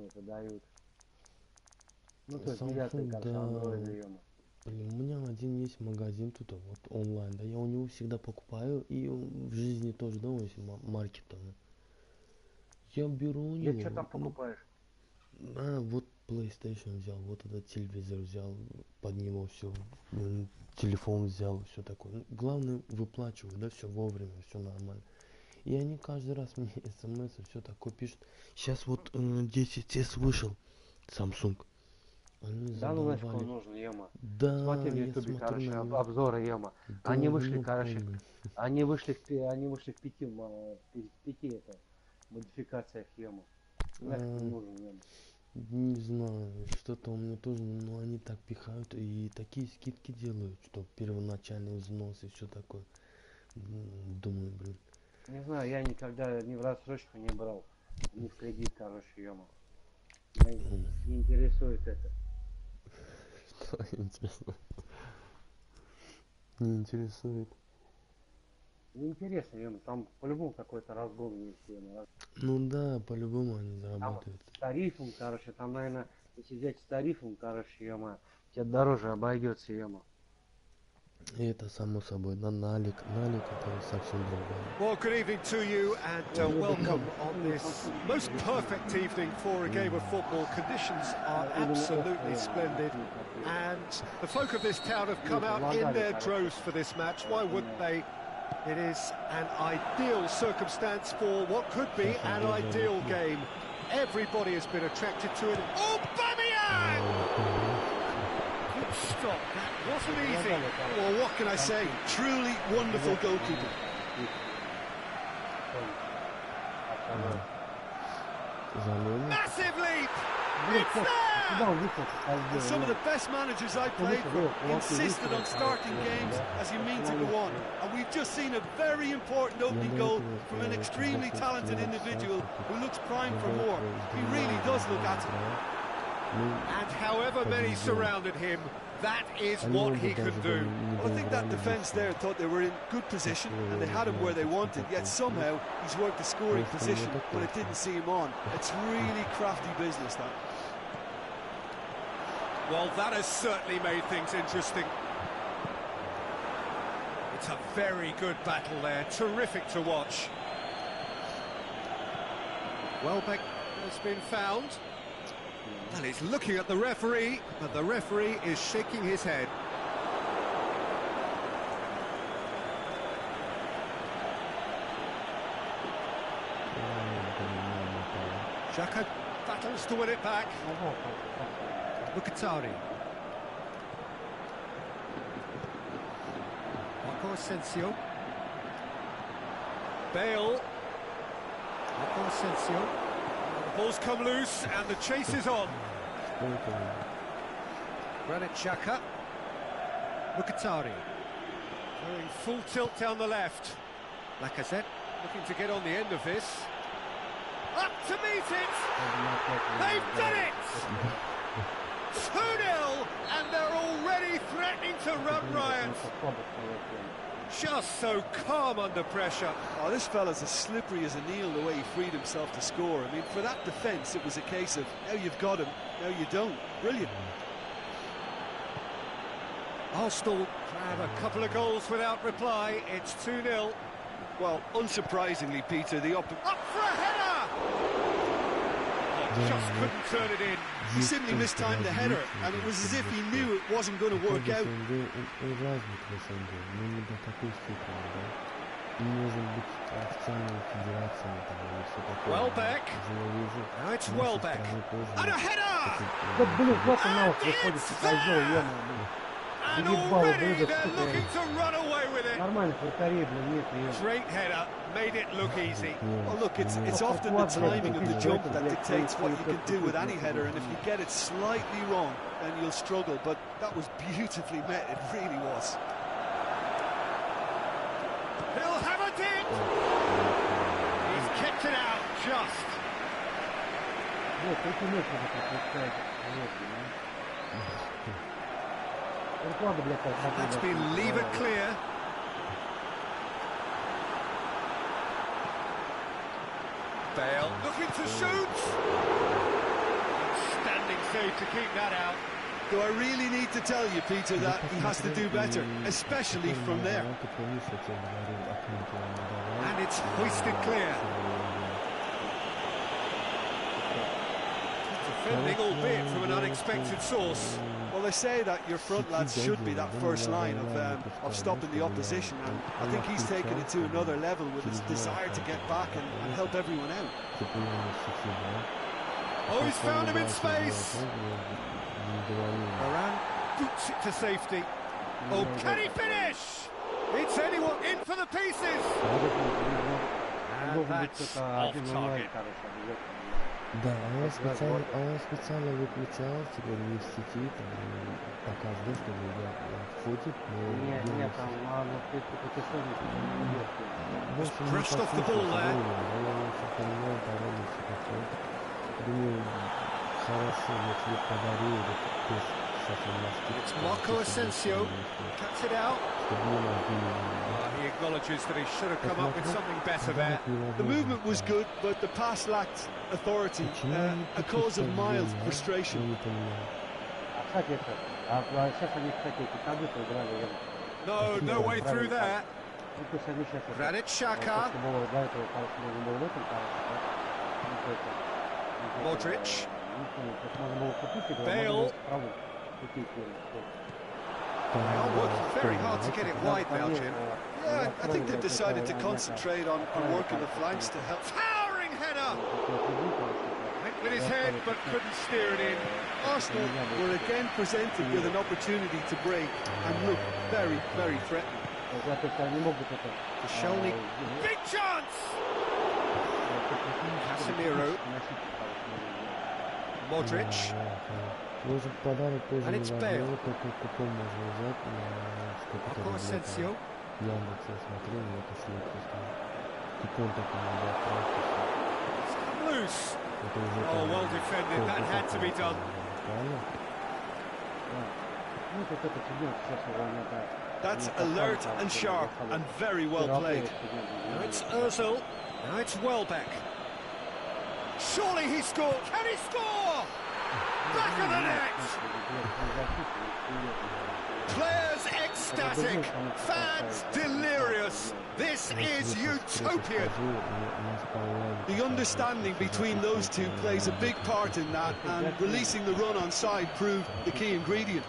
это дают. Ну, то есть Samsung, девятый, короче, да. андроиды, ё-моё. Блин, у меня один есть магазин тут, вот онлайн, да, я у него всегда покупаю, и в жизни тоже, да, есть марки там. Я беру у Где что него, там ну, покупаешь? вот PlayStation взял, вот этот телевизор взял, под него все, телефон взял, все такое. Ну, главное, выплачиваю, да, все вовремя, все нормально. И они каждый раз мне смс и все такое пишут. Сейчас вот 10S вышел, Samsung. Они Да ну нафиг он задолбали. нужен, ё-моё. Смотри Да, в я Ютубе, смотрю на короче, него. обзоры, ё-моё. Они вышли, Говно короче, полное. они вышли в пяти это, модификациях, ё-моё. Нафиг он А, нужен, ё-моё. не знаю, что-то у меня тоже, но они так пихают и такие скидки делают, что первоначальный взнос и все такое. Думаю, блин. Не знаю, я никогда ни в рассрочку не брал, ни в кредит, короче, ё-моё. Меня не интересует это. Что интересно? Не интересует. Неинтересно, ё-моё. Там по-любому какой-то разгон есть, ё-моё. Ну да, по-любому они Там зарабатывают. с тарифом, короче, там, наверное, если взять с тарифом, короче, ё-моё, тебе дороже обойдется, ё-моё. И это само собой, да, налик это совсем другое. Well, good evening to you and welcome on this most perfect evening for a game of football. Conditions are absolutely splendid and the folk of this town have come out in their droves for this match. Why wouldn't they? It is an ideal circumstance for what could be an ideal game. Everybody has been attracted to it. Oh, Aubameyang! Good stop. That wasn't easy. Well, what can I say? Truly wonderful goalkeeping. Massive leap! It's there! Some of the best managers I played for insisted on starting games as you mean to go on. And we've just seen a very important opening goal from an extremely talented individual who looks primed for more. He really does look at it. And however many surrounded him, that is what he could do. Well, I think that defence there thought they were in good position and they had him where they wanted, yet somehow he's worked the scoring position when it didn't see him on. It's really crafty business, that. Well, that has certainly made things interesting. It's a very good battle there, terrific to watch. Welbeck has been found. And he's looking at the referee, but the referee is shaking his head. Xhaka battles to win it back. Mkhitaryan. Marco Asensio. Bale. Marco Asensio. The ball's come loose and the chase is on. Granit Xhaka. Mkhitaryan. Going full tilt down the left. Lacazette looking to get on the end of this. Up to meet it! They've done it! 2-0 and they're already threatening to run riot. Just so calm under pressure. Oh, this fella's as slippery as a needle the way he freed himself to score. I mean, for that defence, it was a case of now you've got him, now you don't. Brilliant. Arsenal grab a couple of goals without reply. It's 2-0. Well, unsurprisingly, Peter, Up for a header! Oh, just couldn't turn it in. he simply mistimed the header, and it was as if he knew it wasn't going to work out. Welbeck. Now it's Welbeck. And a header! And already they're looking to run away with it. Great header, made it look easy. Well, look, it's often the timing of the jump that dictates what you can do with any header, and if you get it slightly wrong, then you'll struggle. But that was beautifully met, it really was. He'll have it in! He's kicked it out, just. That's been levered clear. Bale looking to shoot. save to keep that out. Do I really need to tell you, Peter, that he has to do better, especially from there? And it's hoisted clear. Defending, albeit from an unexpected source. Well, they say that your front lads should be that first line of stopping the opposition, and I think he's taken it to another level with his desire to get back and help everyone out. Oh, he's found him in space. Moran boots it to safety. Oh, can he finish? It's anyone in for the pieces. And that's off target. Да, он специально выключал, теперь не в сети, там, показывает, что фотит, но... Нет, там, ты Just brushed off the ball there. Думаю, хорошо, если подарил этот It's Marco Asensio, cuts it out. He acknowledges that he should have come up with something better there. The movement was good, but the pass lacked authority, a cause of mild frustration. No way through there. Granit Xhaka. Modric. Bale. They are working very hard to get it wide now, Jim. Yeah, I think they've decided to concentrate on working the flanks to help. Towering header! Went with his head, but couldn't steer it in. Arsenal were again presented with an opportunity to break and look very, very threatening. Koscielny. Big chance! Casemiro. Modric. And it's Bale. Marco Asensio. It's loose. Oh, well defended. That had to be done. That's alert and sharp and very well played. Now it's Ozil. Now it's Welbeck. Surely he scored. Can he score? Back of the net. Players ecstatic. Fans delirious. This is utopian. The understanding between those two plays a big part in that, and releasing the run on side proved the key ingredient.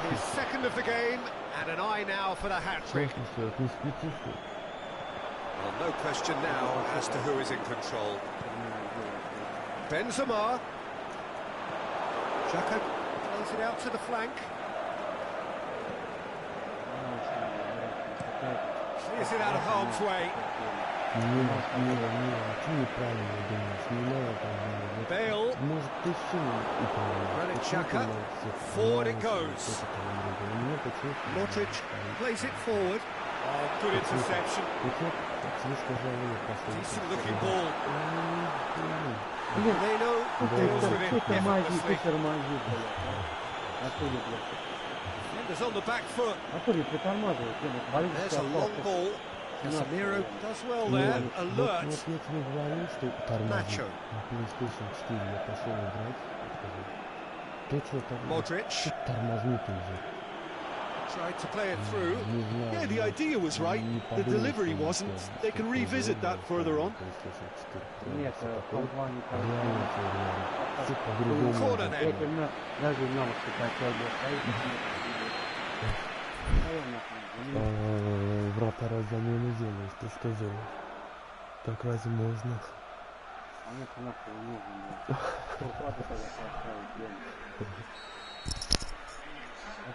His second of the game, and an eye now for the hat-trick. Well, no question now as to who is in control. Benzema. Xhaka plays it out to the flank. Clears it out of harm's way. Bale. Granit Xhaka. Forward it goes. Modric plays it forward. Oh, good interception. Decent looking ball. They know deals with it effortlessly. Defenders on the back foot. There's a long ball. Casemiro does well there. Alert. Nacho. Modric. Tried to play it through. Yeah, the idea was right. The delivery wasn't. They can revisit that further on. Corner then. Вратаря замену делаешь, ты что делаешь? Так разве можно?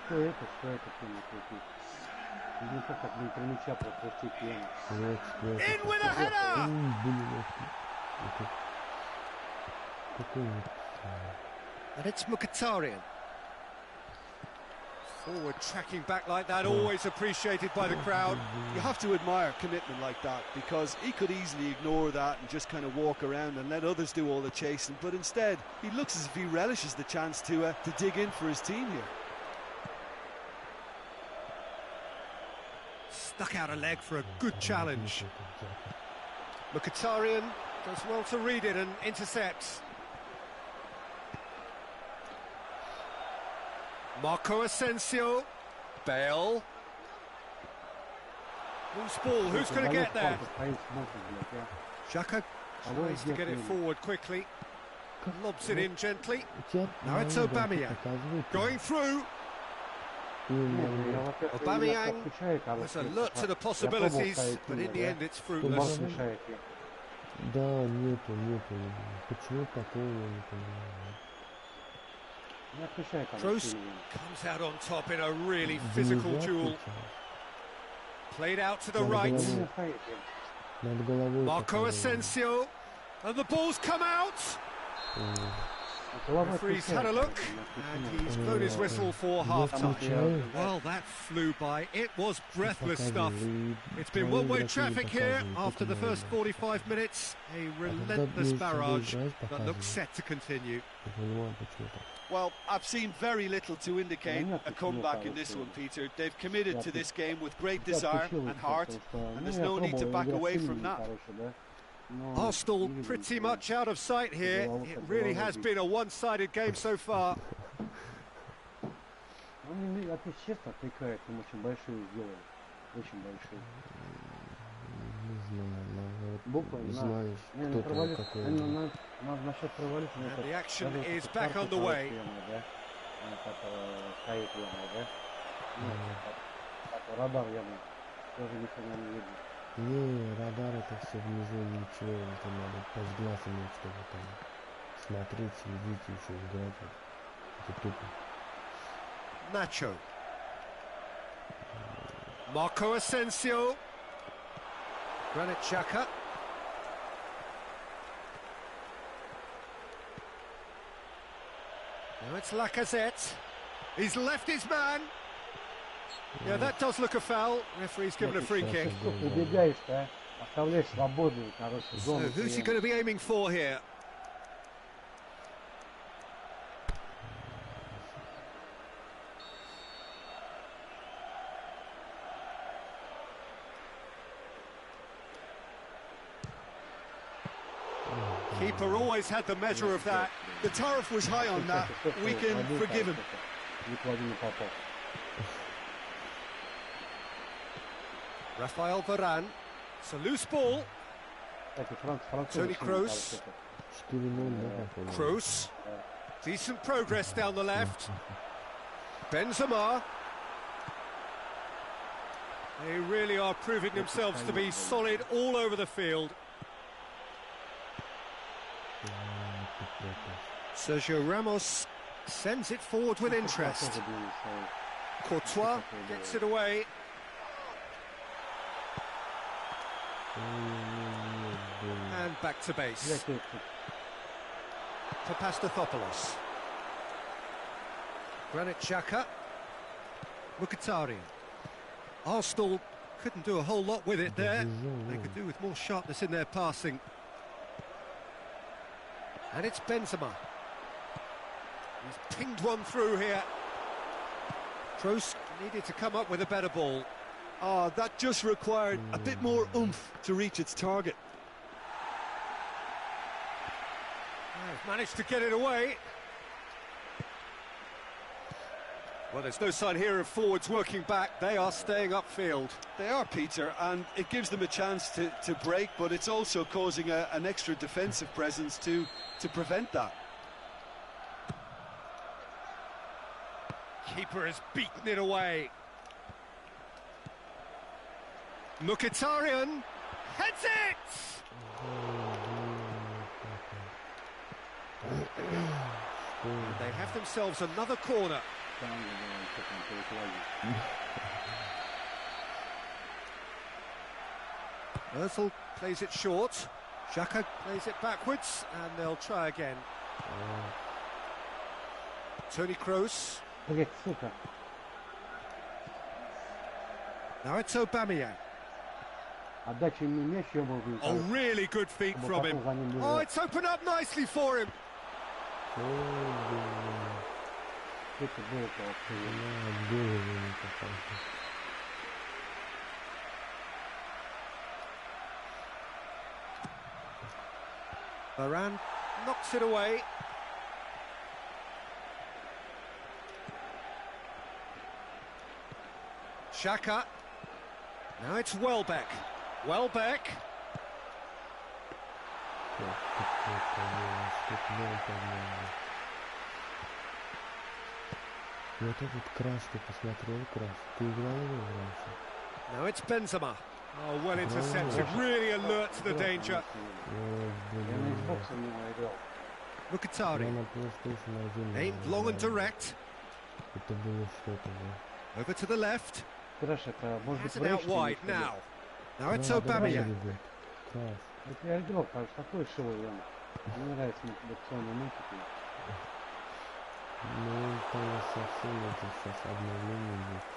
Что это, ну как блин, про мяча пропустить пьяно. In with a header! And it's Mkhitaryan. Forward tracking back like that, always appreciated by the crowd. You have to admire commitment like that, because he could easily ignore that and just kind of walk around and let others do all the chasing, but instead he looks as if he relishes the chance to dig in for his team here. Stuck out a leg for a good challenge. Mkhitaryan does well to read it and intercepts. Marco Asensio. Bale. Loose ball, who's going to get there? Xhaka tries to get it forward quickly. Lobs it in gently. Now it's Aubameyang. Going through. Aubameyang was alert to the possibilities, but in the end it's fruitless. Да, нету. Почему такого, я не понимаю. Kroos comes out on top in a really physical duel. Played out to the right. Над головой Marco такое. Asensio. And the ball's come out. Referee's had a look, and he's blown his whistle for half-time. Well, that flew by. It was breathless stuff. It's been one-way traffic here after the first 45 minutes. A relentless barrage that looks set to continue. Well, I've seen very little to indicate a comeback in this one, Peter. They've committed to this game with great desire and heart, and there's no need to back away from that. Arsenal pretty much out of sight here. It really has been a one-sided game so far. And the action is back underway. Не, радар это все внизу, ничего, это надо по глаз иметь, чтобы там смотреть, следить и еще играть. Это тупо. Nacho. Marco Asensio. Granit Xhaka. Now it's Lacazette. He's left his man. Yeah, that does look a foul. Referee's given a free kick. So who's he going to be aiming for here? Keeper always had the measure of that. The tariff was high on that. We can forgive him. Rafael Varane. It's a loose ball. Toni Kroos. Kroos. Decent progress down the left. Benzema. They really are proving themselves to be solid all over the field. Sergio Ramos sends it forward with interest. Courtois gets it away. And back to base. Papastathopoulos. Granit Xhaka. Mkhitaryan. Arsenal couldn't do a whole lot with it there. They could do with more sharpness in their passing. And it's Benzema. He's pinged one through here. Kroos needed to come up with a better ball. Oh, that just required a bit more oomph to reach its target. They've managed to get it away. Well, there's no sign here of forwards working back. They are staying upfield. They are, Peter, and it gives them a chance to break, but it's also causing an extra defensive presence to prevent that. Keeper has beaten it away. Mkhitaryan heads it! They have themselves another corner. Özil plays it short. Xhaka plays it backwards, and they'll try again. Toni Kroos. Now it's Aubameyang. Oh, really good feet from him. Oh, it's opened up nicely for him. Varane knocks it away. Xhaka. Now it's Welbeck. Welbeck. Вот этот краску посмотрел, ты играл его раньше? Now it's Benzema. Oh, well intercepted, really alert to the danger. Mkhitaryan. Aimed long and direct. Это было что-то, да. Over to the left. Has it out wide now. Now it's Aubameyang. Это я играл, такой шоу, мне нравится мотивационные мультики. Ну, там совсем это сейчас обновление есть.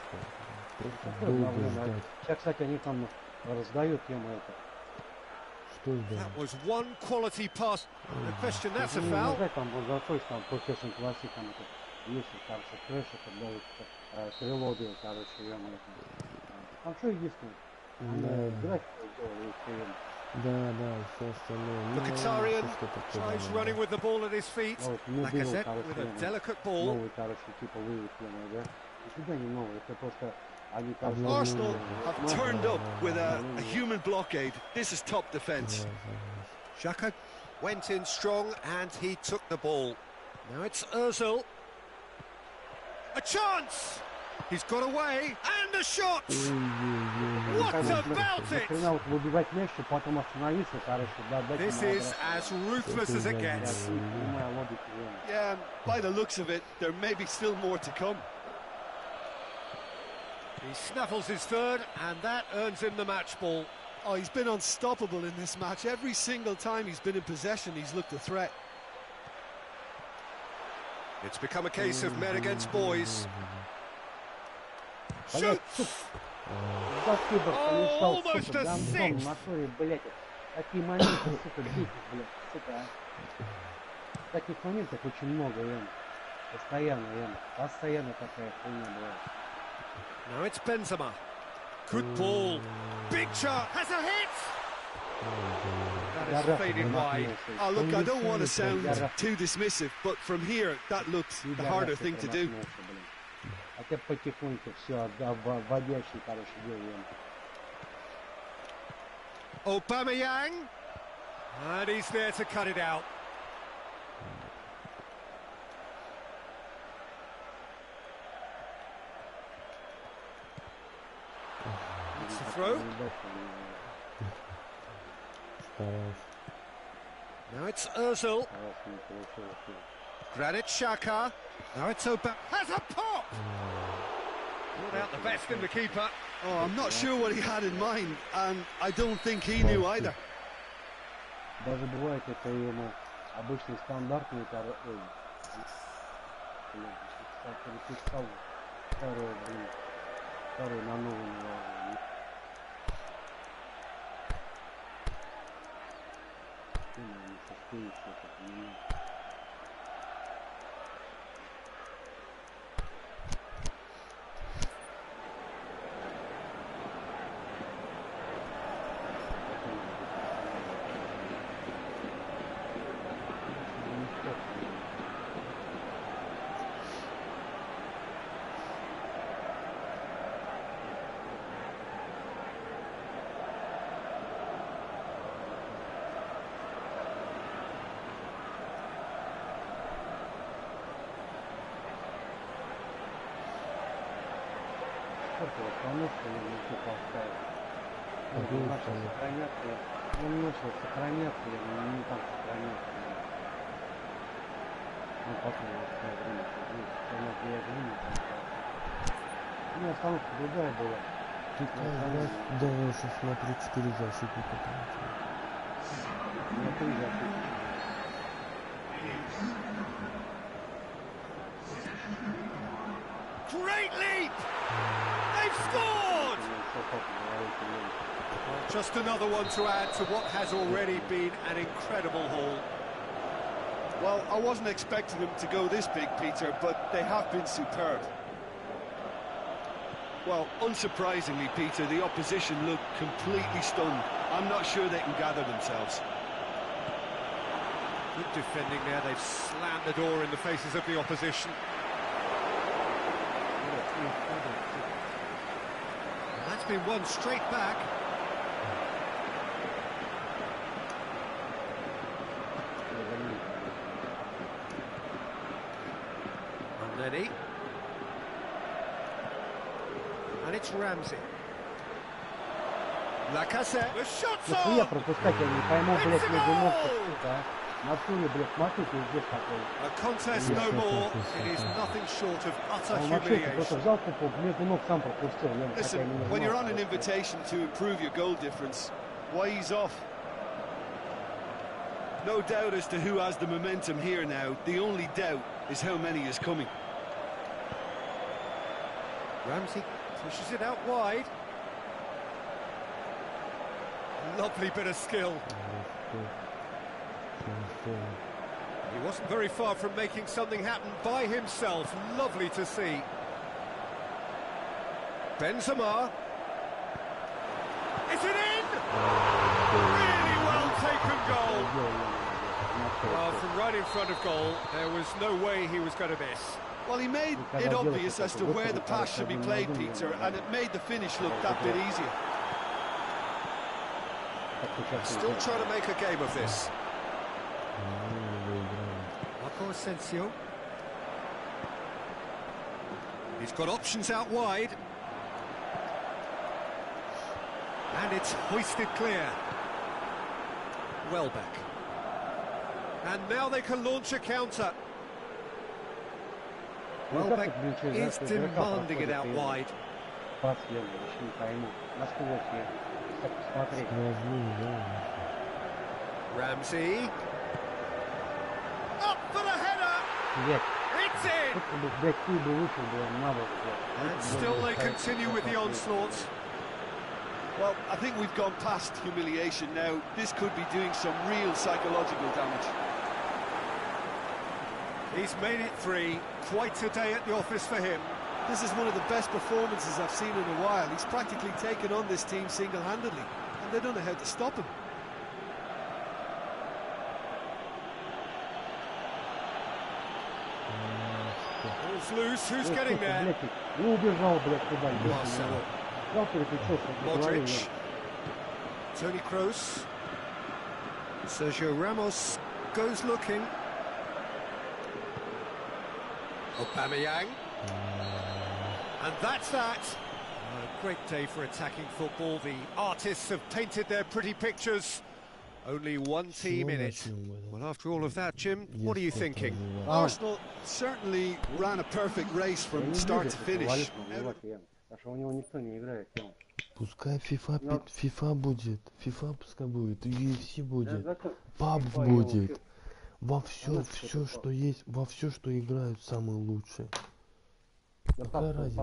Просто долго ждать. Сейчас, кстати, они там раздают тему это. Что ждать? That was one quality pass. The question, that's a foul. Там заходишь, там PlayStation Classic, там это есть, кажется, трэш, это крыло, короче, там что единственное? Графику сделали, Да, все остальное. Mkhitaryan tries running with the ball at his feet. Lacazette with a delicate ball. Новый, короче, типа выведенный, да? Нифига не новый, это просто... Arsenal have turned up with a human blockade. This is top defence. Xhaka went in strong and he took the ball. Now it's Ozil. A chance! He's got away and a shot! What about it? This is as ruthless as it gets. Yeah, by the looks of it, there may be still more to come. He snaffles his third, and that earns him the match ball. Oh, he's been unstoppable in this match. Every single time he's been in possession, he's looked a threat. It's become a case of men against boys. Shoot! Oh, almost a sixth! Такие моменты, сука, бесит, блядь, сука. Таких моментов очень много, Ян. Постоянно такая хуйня бывает. Now it's Benzema. Good ball. Big shot. Has a hit! That has faded wide. Oh, look, I don't want to sound too dismissive, but from here, that looks the harder thing to do. Хотя потихоньку все, обводящий, короче, делаем. Aubameyang. And he's there to cut it out. It's the throw. Now it's Ozil. Granit Xhaka. Now it's Aubameyang. Has a pop! Brought out the best in the keeper. Oh, I'm not sure what he had in mind, and I don't think he knew either. Даже бывает это ему обычный стандартный, второй на новый. Он начал сохраняться, не так сохраняться. Ну, потом время, у меня остановка другая была. Да, сейчас смотрю 4 защитника. У меня 3 защитника. Great leap! They've scored! Just another one to add to what has already been an incredible haul. Well, I wasn't expecting them to go this big, Peter, but they have been superb. Well, unsurprisingly, Peter, the opposition looked completely stunned. I'm not sure they can gather themselves. Good defending there. They've slammed the door in the faces of the opposition. been won straight back. Neni. And it's Ramsey. Lacazette. The shot's Если я on! пропускать, я не пойму, It's блядь, a между ног, goal! сука. На стуле, блядь, смотри, пиздец такой. A contest no more. It is nothing short of utter Он вообще просто humiliation. взял купу, между ног сам пропустил. Listen, when you're on an invitation to improve your goal difference, why ease off? No doubt as to who has the momentum here now. The only doubt is how many is coming. Ramsey pushes it out wide. Lovely bit of skill. He wasn't very far from making something happen by himself. Lovely to see. Benzema. Is it in? Really well taken goal. Well, from right in front of goal, there was no way he was going to miss. Well, he made it obvious as to where the pass should be played, Peter, and it made the finish look that bit easier. Still trying to make a game of this. Marco Asensio. He's got options out wide. And it's hoisted clear. Welbeck. And now they can launch a counter. Welbeck is demanding it out wide. Пас я еще не пойму. Насквозь я. Так посмотреть. Ramsey. Up for the header. Блядь. It's in. Тут, блядь, ты бы вышел, блядь, надо, блядь. And still they continue with the onslaught. Well, I think we've gone past humiliation now. This could be doing some real psychological damage. He's made it 3. Quite a day at the office for him. This is one of the best performances I've seen in a while. He's practically taken on this team single-handedly, and they don't know how to stop him. Ball's loose. Who's getting there? Ну, убежал, блядь, туда. Marcelo. Взял, переключился. Modric. Toni Kroos. Sergio Ramos goes looking. Aubameyang. And that's that. A great day for attacking football. The artists have painted their pretty pictures. Only one team in it. Well, after all of that, Jim, what are you thinking? Arsenal certainly ran a perfect race from start to finish. Потому что у него никто не играет. Пускай FIFA будет, FIFA пускай будет, UFC будет, PUBG будет. Во все, что есть, во все, что играют самые лучшие. Какая разница?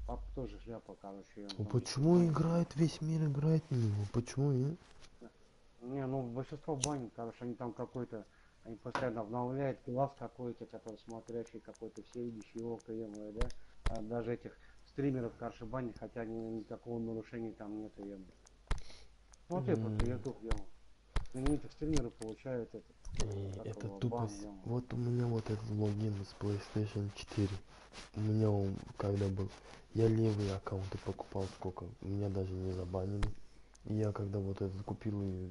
Пап тоже шляпа, короче. Почему играет, весь мир играет на него? Почему, Не, ну большинство банит, короче, они там какой-то, они постоянно обновляют глаз какой-то, который смотрящий, какой-то всевидящий око, да? А даже этих стримеров, короче, банят, хотя никакого нарушения там нету, Смотри, просто YouTube, знаменитых стримеров получают это тупость. Вот у меня вот этот логин с PlayStation 4. У меня он когда был. Я левые аккаунты покупал сколько. Меня даже не забанили. И я когда вот этот купил и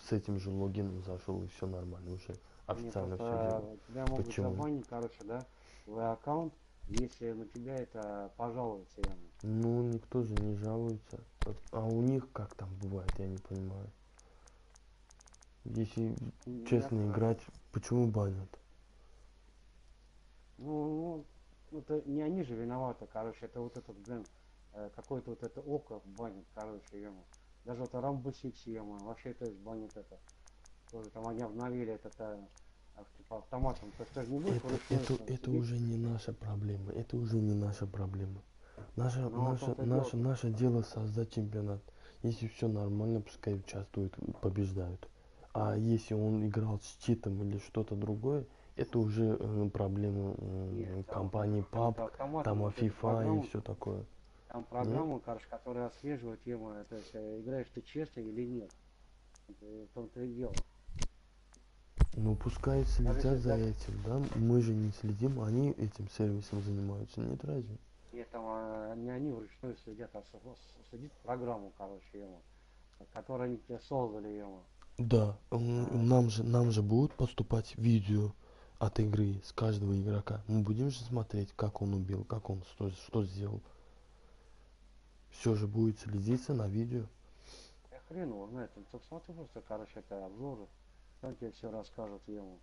с этим же логином зашел, и все нормально уже. Официально все делал. Тебя могут забанить, короче, да, твой аккаунт, если на тебя это пожалуется. Ну, никто же не жалуется. А у них как там бывает, я не понимаю. Если честно играть, почему банят? Ну, это не они же виноваты, короче, это вот этот, блин, какое-то вот это око банит, короче, Даже вот Рамбо Сикс, вообще то есть банит это. Тоже там они обновили этот типа автоматом. То есть тоже не будет это уже не наша проблема. Это уже не наша проблема. Наше дело создать чемпионат. Если все нормально, пускай участвуют, побеждают. А если он играл с читом или что-то другое, это уже проблема компании PUBG, там FIFA и все такое. Там программа, короче, которая отслеживает тему, то есть играешь ты честно или нет. В том-то и дело. Ну пускай следят за этим, да? Мы же не следим, они этим сервисом занимаются, нет разве? Нет, там не они вручную следят, а следит программу, короче, ему, которую они тебе создали ему. Да, нам же будут поступать видео от игры с каждого игрока. Мы будем же смотреть, как он убил, как он что сделал. Все же будет следиться на видео. Я хрен его знает, он посмотри просто, короче, это обзоры, он тебе все расскажет ему.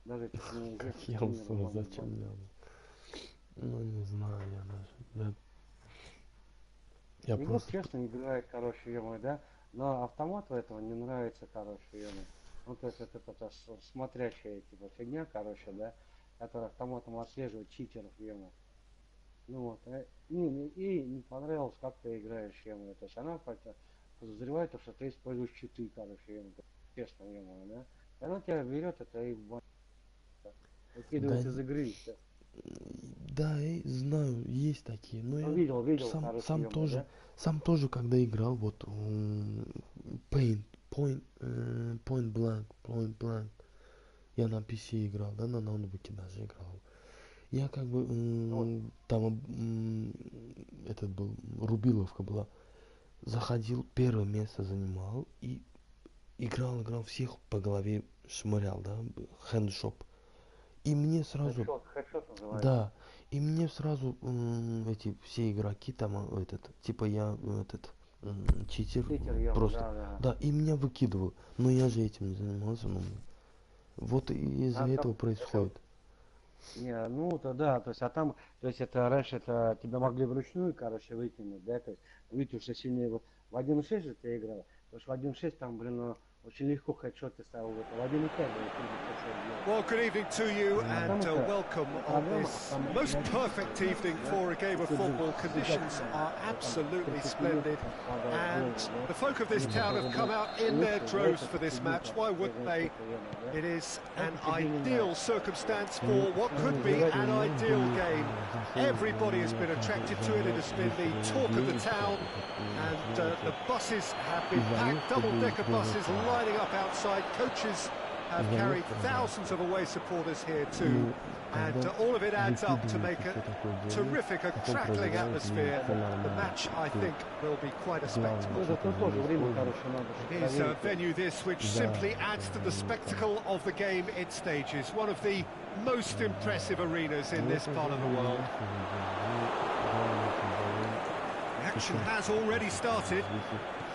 Даже этих Как неизвестных я тренеров устал, звонит, зачем мне надо? Ну не знаю, я даже. Я Игрок просто. честно играет, короче, ему, да, но автомату этого не нравится, короче, ему. Ну, то есть это смотрящая, типа, фигня, короче, да, которая автоматом отслеживает читеров ему. Ну вот, и не понравилось, как ты играешь ему. То есть она как-то подозревает, что ты используешь читы, короче, ему, честно ему, да. И она тебя берет, это и Да, выкидывает из игры, и все. да, я знаю, есть такие, но Ну, я видел, сам, короче, сам ему, тоже, да. сам тоже, когда играл, вот Point Blank, я на PC играл, да, на ноутбуке даже играл. Я как бы Ну, вот, там этот был, Рубиловка была, заходил, первое место занимал и играл, всех по голове шмырял, да, хэндшоп. И мне сразу, хедшот называется. да, и мне сразу эти все игроки там, этот, типа я этот читер, Читер ему, просто, да, да. да, и меня выкидывал. Но я же этим не занимался, ну, вот и из-за А этого там, это, происходит. не, ну, то да, то есть, а там, то есть, это раньше это тебя могли вручную, короче, выкинуть, да, то есть, видишь, что сильнее, в 1.6 же ты играл, потому что в 1.6 там, блин, ну, очень легко хедшоты ставил, вот, в 1.5 было трудно хедшот делать. Well, good evening to you А and там это welcome on программа, this там most для perfect читера, evening да, for a game и of ты, блин, football. сидят, Conditions are там, absolutely перпендикулярно splendid, попадают в and голову, да, the folk of они this town которые, have come блин, out in their лучше, да, droves это for this сидит, match. Why свежее wouldn't they? что-то ему, да, It is а an это тебе не ideal нравится, circumstance Ну, for what could be забивать. an у ideal были game. Everybody has меня been как attracted бы to it. It звонят, has been the если talk of the веришь, town, and the buses have been звонят, packed, чтобы double-decker buses было. lining up outside. Coaches have Звонят, carried чтобы- thousands of away supporters here too, Ну, and когда all of it adds up to выкидывают make и a всё такое делают, terrific, a потом crackling проверяют, atmosphere. всё The нормально. match, I Ты think, will be quite a главное, spectacle. что Это ты тоже не время, используешь. короче, надо It is a проверить. venue this which Да, simply adds to the spectacle of the game it stages. One of the most impressive arenas in Ну, this это part же of the не world. наше видео. Ну, главное, что The action has already started.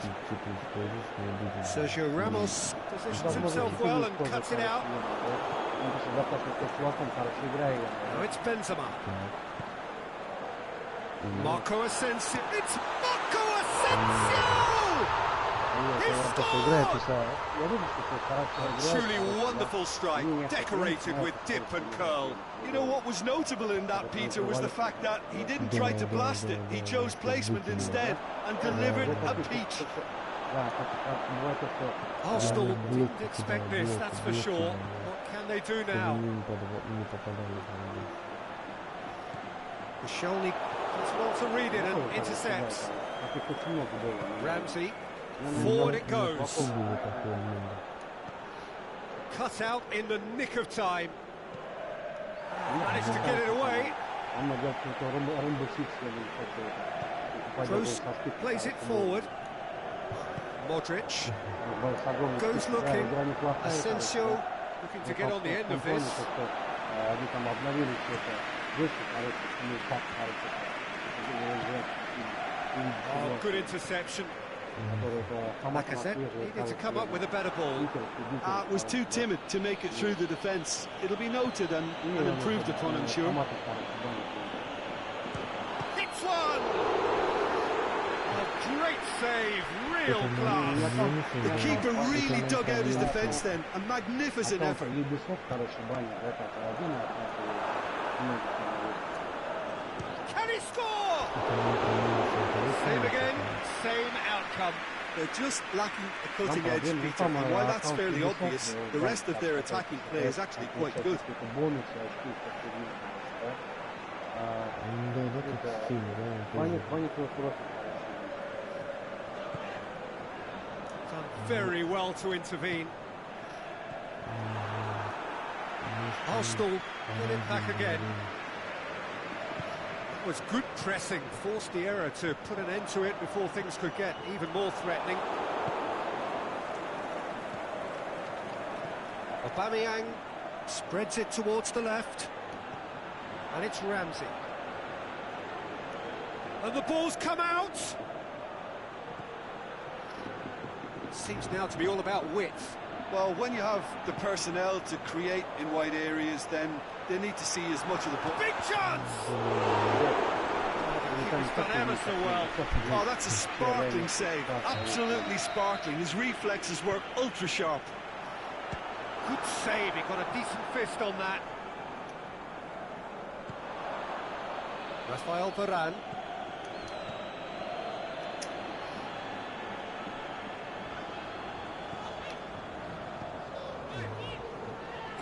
Если ты используешь, мы будем- Sergio Ramos positions Возможно, himself и ты well не and используешь, cuts it короче, out. ему, да. Он просто достаточно чуваком, короче, играет. Now it's Benzema. Так. Marco Asensio. It's Marco Asensio! He Играет, scored! я вижу, что ты хорошо A играешь, truly короче, да. wonderful strike, Ну, я decorated понимаю, with что dip ты and не curl. можешь. You know what was notable in that, Peter, was the fact that he didn't try to blast it. He chose placement instead and delivered a peach. Да, как бывает то, что Arsenal блок didn't expect this, that's for sure. What can they do чтобы now? не попадали в голову. Koscielny does well to read it and intercepts. Ramsey, forward it goes. Было такое много. Cut out in the nick of time. Managed to get it away. Kroos plays it forward. Modric goes looking. Asensio looking to get on the end of this. Они там обновили что-то. Вышли, короче, ну, как, Oh, good interception. Lacazette needed to come up with a better ball. Was too timid to make it through the defence. It'll be noted and improved upon, I'm sure. Hits one! A great save, real class. The keeper really dug out his defence then. A magnificent effort. Can he score? Same again, same outcome. They're just lacking a cutting edge, Peter. And while that's fairly obvious, the rest of their attacking play is actually quite good. Да, как сильно, да. Done very well to intervene. Arsenal get it back again. That was good pressing, forced the error to put an end to it before things could get even more threatening. Aubameyang spreads it towards the left, and it's Ramsey. And the ball's come out! Seems now to be all about width. Well, when you have the personnel to create in wide areas, then they need to see as much of the ball. Big chance! He's done ever so well. Oh, that's a sparkling save. Absolutely sparkling. His reflexes work ultra sharp. Good save, he got a decent fist on that. Rafael Varane.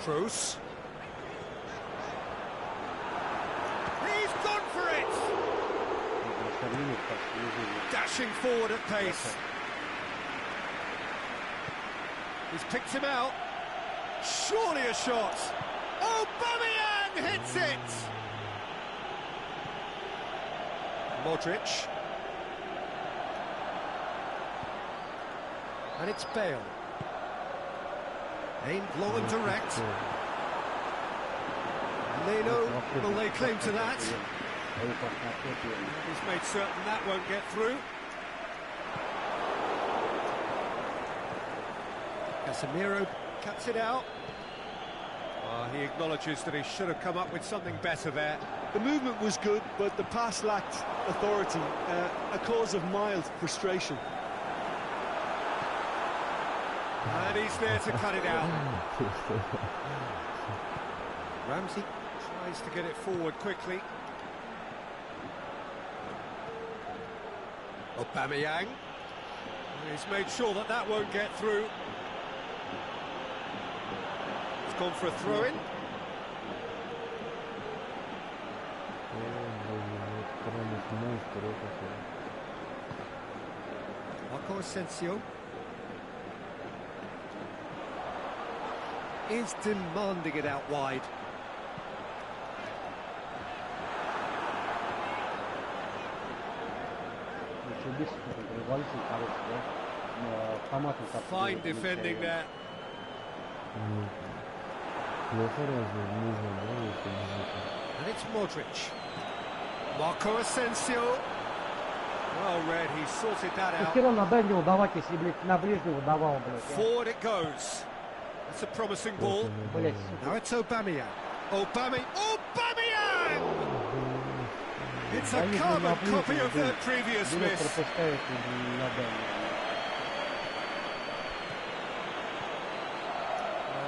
Kroos. He's gone for it! Dashing forward at pace. He's picked him out. Surely a shot. Aubameyang hits it! Modric. And it's Bale. Aimed low and direct. Leno will lay claim to that. He's made certain that won't get through. Casemiro cuts it out. He acknowledges that he should have come up with something better there. The movement was good, but the pass lacked authority, a cause of mild frustration. And he's there to cut it out. Ramsey tries to get it forward quickly. Aubameyang. He's made sure that that won't get through. He's gone for a throw-in. Marco Asensio is demanding it out wide. Fine defending there. And it's Modric. Marco Asensio. Well read, he sorted that out. Forward it goes. That's a promising ball. Now it's Aubameyang. Aubameyang! It's a carbon copy of their previous miss. Well,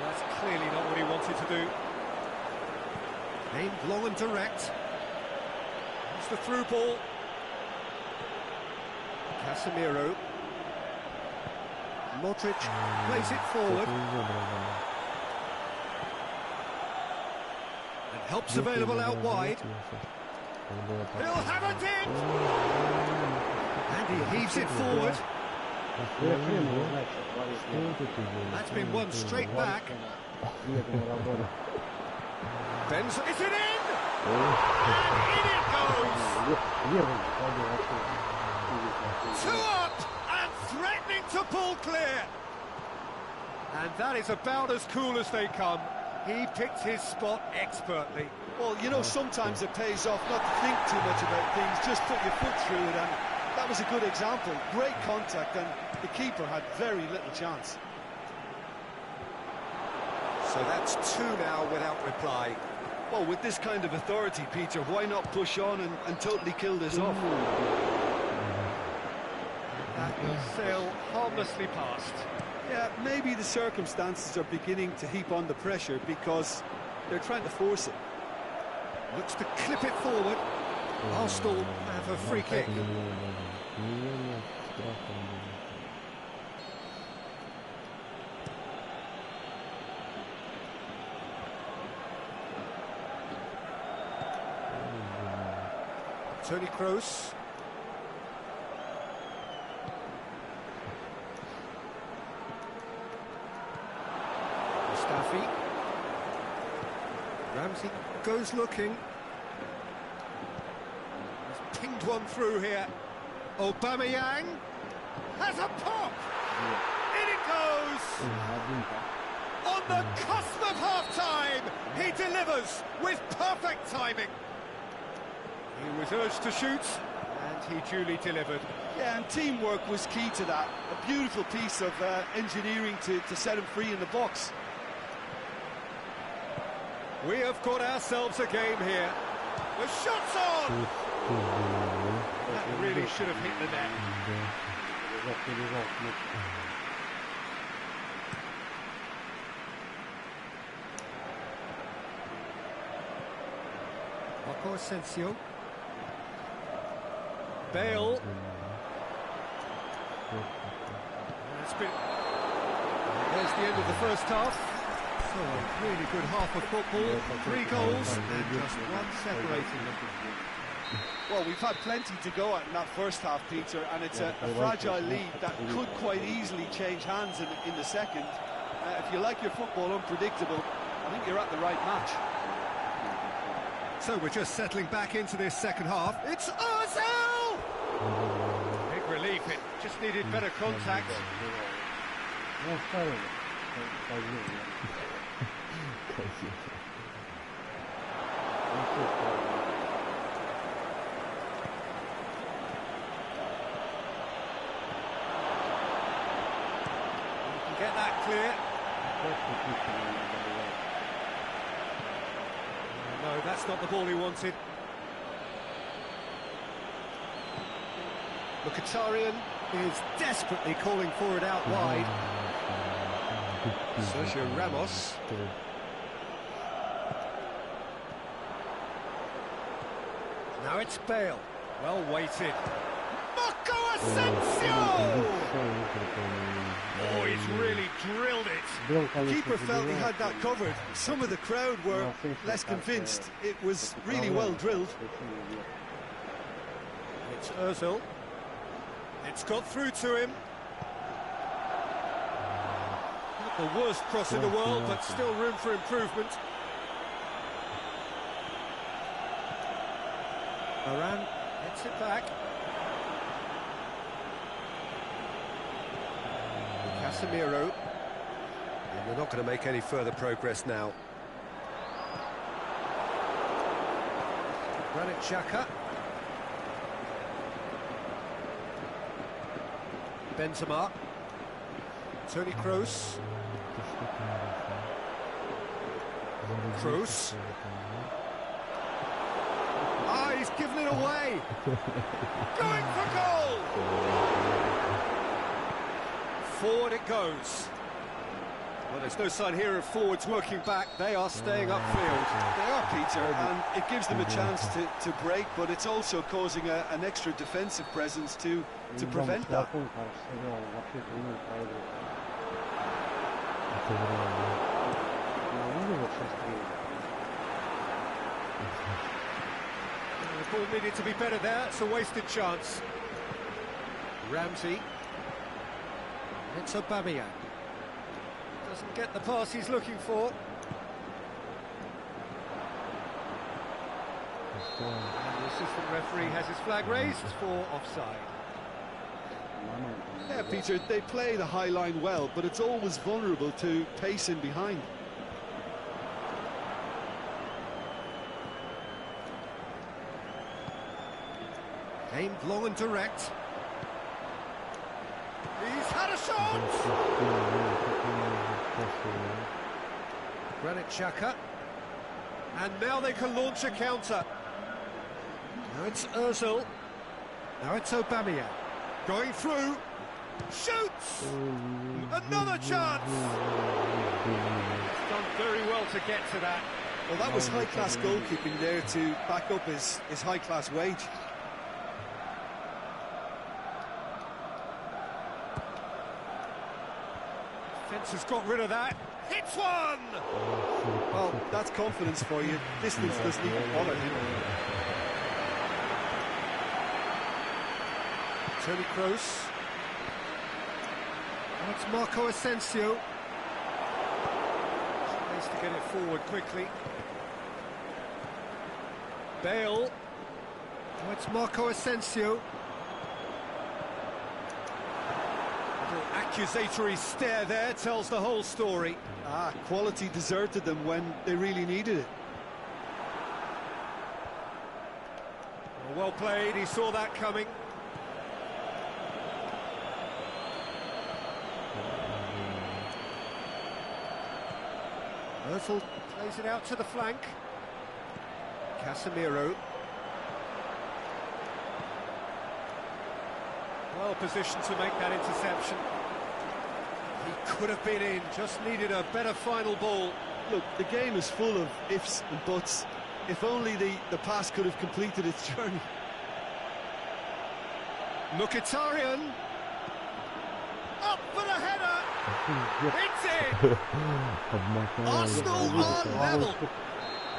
that's clearly not what he wanted to do. Aimed long and direct. It's the through ball. Casemiro. Modric plays it forward. And help's available out wide. He'll have it in! And he heaves it forward. That's been won straight back. Benz, is it in? And in it goes! 2 up and threatening to pull clear. And that is about as cool as they come. He picked his spot expertly. Well, you know, sometimes it pays off not to think too much about things, just put your foot through it, and that was a good example. Great contact, and the keeper had very little chance. So that's 2 now without reply. Well, with this kind of authority, Peter, why not push on and totally kill this off? That will sail harmlessly past. Yeah, maybe the circumstances are beginning to heap on the pressure because they're trying to force it. Looks to clip it forward. Arsenal have a free kick. Toni Kroos. Mustafi. Ramsey goes looking. played one through here. Aubameyang has a pop. In it goes. On the cusp of half-time, he delivers with perfect timing. He was urged to shoot, and he duly delivered. Yeah, and teamwork was key to that. A beautiful piece of engineering to set him free in the box. We have got ourselves a game here. The shot's on! That really should have hit the net. Marco Asensio. Bale. It's been... There's the end of the first half. So a really good half of football. 3 goals and just one separating them. Well, we've had plenty to go at in that first half, Peter, and it's a fragile lead that could quite easily change hands in the second. If you like your football unpredictable, I think you're at the right match. So we're just settling back into this second half. It's Ozil! Big relief, it just needed better contact. Get that clear. No, that's not the ball he wanted. Mkhitaryan is desperately calling for it out wide. Sergio Ramos. Now it's Bale. Well weighted. Marco Asensio! Oh, he's really drilled it. The keeper felt he had that covered. Some of the crowd were less convinced. It was really well drilled. It's Ozil. It's got through to him. Not the worst cross in the world, but still room for improvement. Varane gets it back. Casemiro. And we're not going to make any further progress now. Granit Xhaka. Benzema. Toni Kroos. Kroos. Ah, he's given it away. Going for goal. Forward it goes. Well, there's no sign here of forwards working back. They are staying upfield. They are, Peter, and it gives them a chance to break, but it's also causing an extra defensive presence to prevent that. The ball needed to be better there. It's a wasted chance. Ramsey. It's Aubameyang. Doesn't get the pass he's looking for. And the assistant referee has his flag raised for offside. Yeah, Peter, they play the high line well, but it's always vulnerable to pace in behind. Aimed long and direct. He's had a shot! Granit Xhaka. And now they can launch a counter. Now it's Ozil. Now it's Aubameyang. Going through. Shoots! Another chance! He's done very well to get to that. Well, that was high-class goalkeeping there to back up his high-class wage. Fence has got rid of that. Hits one! Well, that's confidence for you. Distance doesn't even bother him. Toni Kroos. And it's Marco Asensio. Tries to get it forward quickly. Bale. Oh, it's Marco Asensio. Little accusatory stare there tells the whole story. Quality deserted them when they really needed it. Well played, he saw that coming. Myrtle plays it out to the flank. Casemiro. Well positioned to make that interception. He could have been in, just needed a better final ball. Look, the game is full of ifs and buts. If only the pass could have completed its journey. Mkhitaryan. Up for the header. It's in. Arsenal are level.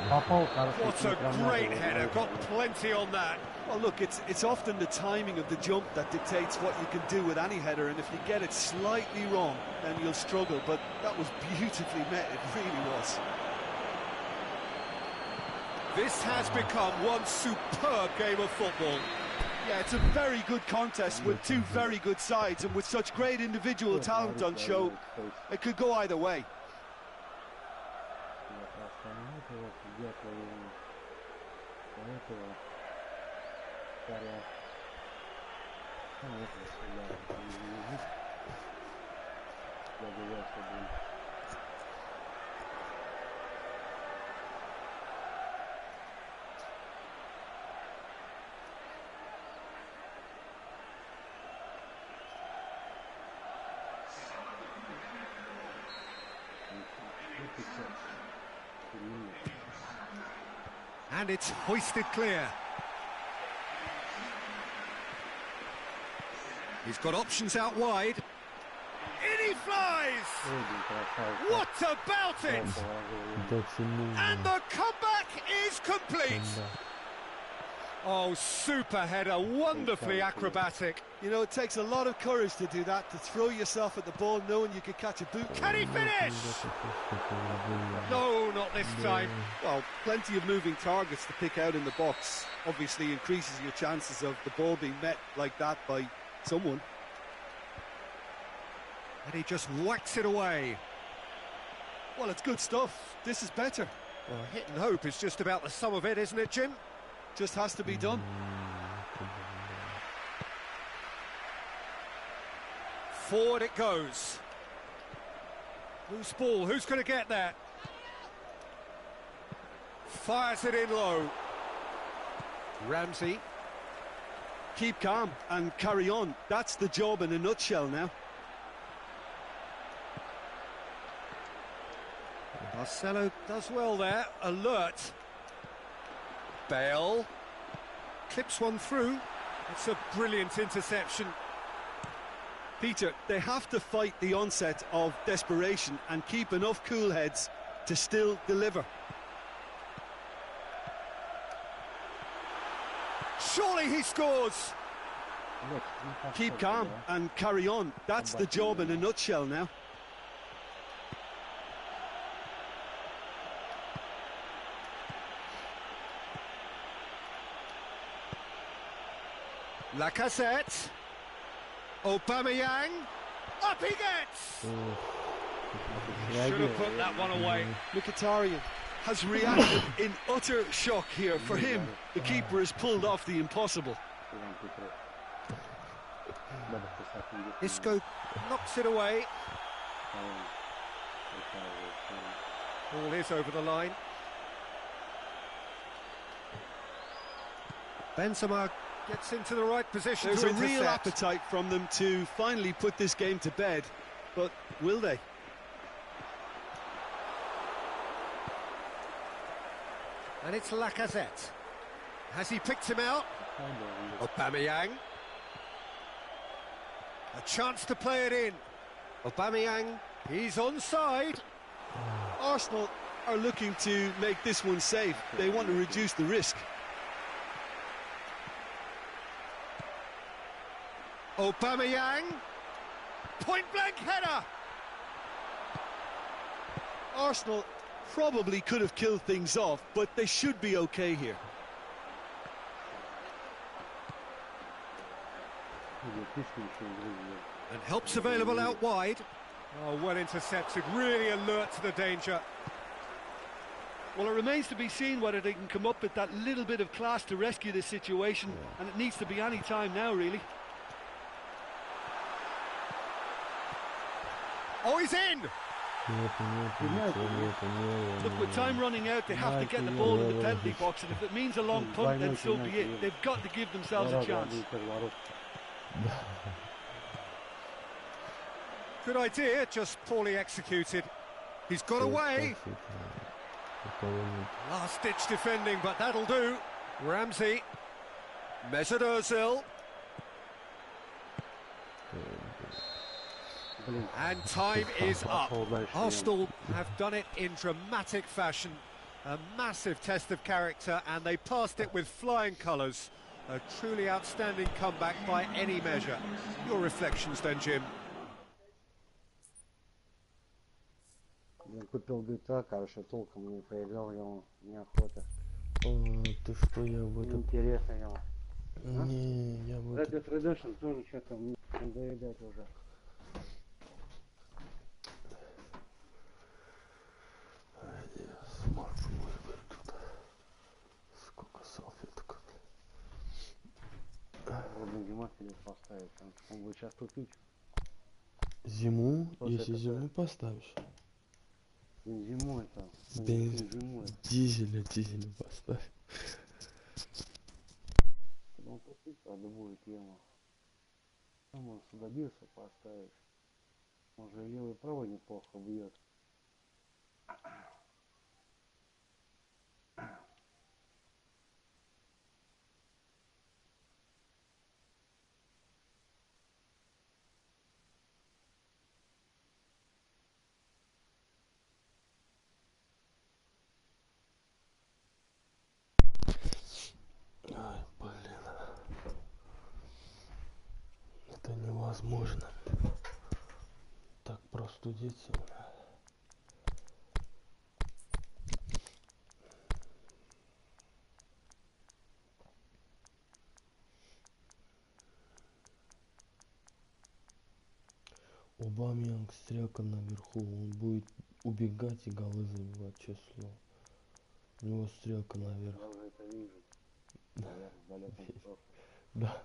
What a great header, got plenty on that. Well, look, it's often the timing of the jump that dictates what you can do with any header, and if you get it slightly wrong, then you'll struggle, but that was beautifully met, it really was. This has become one superb game of football. Yeah, it's a very good contest with two very good sides, and with such great individual talent on show, it could go either way. And it's hoisted clear. He's got options out wide. In he flies! What about it? And the comeback is complete. Oh, super header, wonderfully acrobatic. You know, it takes a lot of courage to do that, to throw yourself at the ball knowing you could catch a boot. Can he finish? No, not this time. Well, plenty of moving targets to pick out in the box obviously increases your chances of the ball being met like that by someone. And he just whacks it away. Well, it's good stuff. This is better. Well, hit and hope is just about the sum of it, isn't it, Jim? Just has to be done. Forward it goes. Loose ball, who's going to get that? Fires it in low. Ramsey. Keep calm and carry on. That's the job in a nutshell now. Marcelo does well there, alert. Bale clips one through. It's a brilliant interception. Peter, they have to fight the onset of desperation and keep enough cool heads to still deliver. Surely he scores. Keep calm and carry on. That's the job in a nutshell now. Lacazette. Aubameyang. Up he gets. Should have put that one away. Mkhitaryan has reacted in utter shock here. For him, the keeper has pulled off the impossible. Isco knocks it away. Ball is over the line. Benzema gets into the right position. There's to a real intercept. appetite from them to finally put this game to bed, but will they? And it's Lacazette. Has he picked him out? Aubameyang. A chance to play it in. Aubameyang, he's onside. Arsenal are looking to make this one safe. They want to reduce the risk. Aubameyang. Point-blank header. Arsenal probably could have killed things off, but they should be okay here. And help's available out wide. Oh, well intercepted, really alert to the danger. Well, it remains to be seen whether they can come up with that little bit of class to rescue this situation, and it needs to be any time now, really. Oh, he's in! Look, with time running out, they have to get the ball in the penalty box, and if it means a long punt, then so be it. They've got to give themselves a chance. Good idea, just poorly executed. He's got away. Last-ditch defending, but that'll do. Ramsey. Mesut Ozil. And time is up. Arsenal have done it in dramatic fashion. A massive test of character, and they passed it with flying colours. A truly outstanding comeback by any measure. Your reflections then, Jim? Купил GTA, короче, толком не поиграл, ему неохота. Ты что, я в этом... Интересно ему. Не, я в этом... Red Dead Redemption тоже что-то мне надоедает уже. Смарт выбор тут. Сколько салфеток. Будем зимой перед поставить, он будет сейчас тупить. Зиму? Если зиму поставишь. Зимой-то. Зимой. Дизеля поставь. Он тупить надо будет ему. Он добился поставить. Он же левый и правый неплохо бьет. Ай, блин. Это невозможно. Так простудиться. Обамянг стрелка наверху, он будет убегать и голы забивать, число. У него стрелка наверх. Я уже это вижу. Да.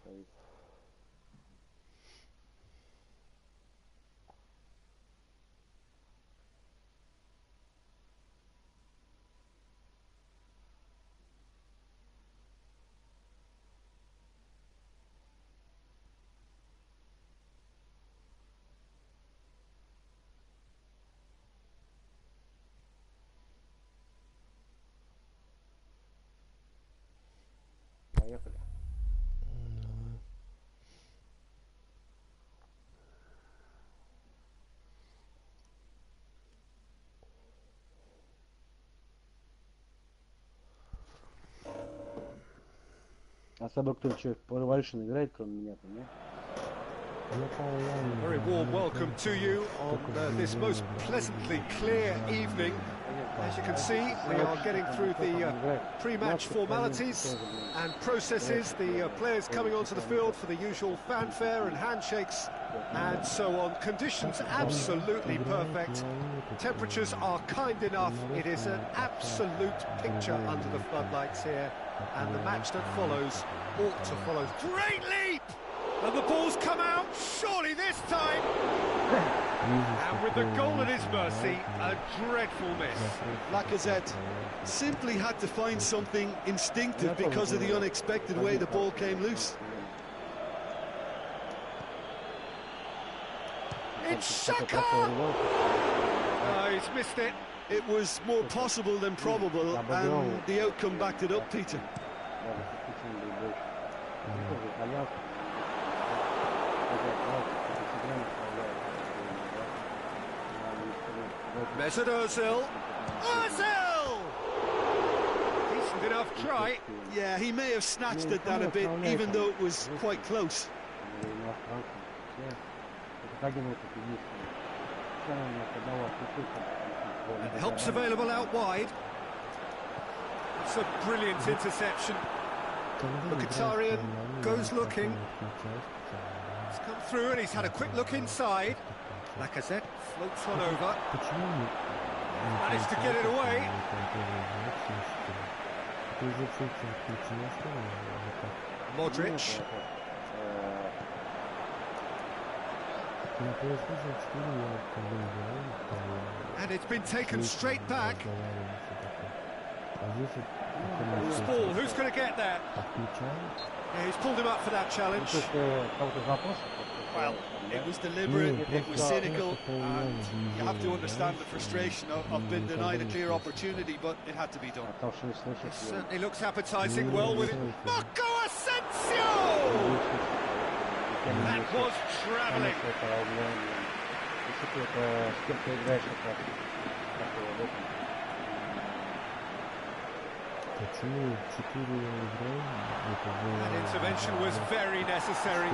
Стоит. Поехали. А собой кто-то что, Revolution играет, кроме меня-то, нет? Very warm welcome to you on this most pleasantly clear evening. As you can see, we are getting through the pre-match formalities and processes, the players coming onto the field for the usual fanfare and handshakes and so on. Conditions absolutely perfect. Temperatures are kind enough. It is an absolute picture under the floodlights here, and the match that follows ought to follow. Great leap! And the ball's come out, surely this time! And with the goal at his mercy, a dreadful miss. Lacazette simply had to find something instinctive because of the unexpected way the ball came loose. It's Saka! He's missed it. It was more possible than probable, and the outcome backed it up, Peter. Mesut Ozil. Ozil! Decent enough try. Yeah, he may have snatched it down a bit, even though it was quite close. And help's available out wide. It's a brilliant interception. Mkhitaryan goes looking. He's come through and he's had a quick look inside. Lacazette floats one over. Managed to get it away. Modric. And it's been taken straight back. Loose ball, who's going to get there? Yeah, he's pulled him up for that challenge. Well, it was deliberate, it was cynical, and you have to understand the frustration of being denied a clear opportunity, but it had to be done. It certainly looks appetising, well with it. Marco Asensio! That was travelling. That intervention was very necessary.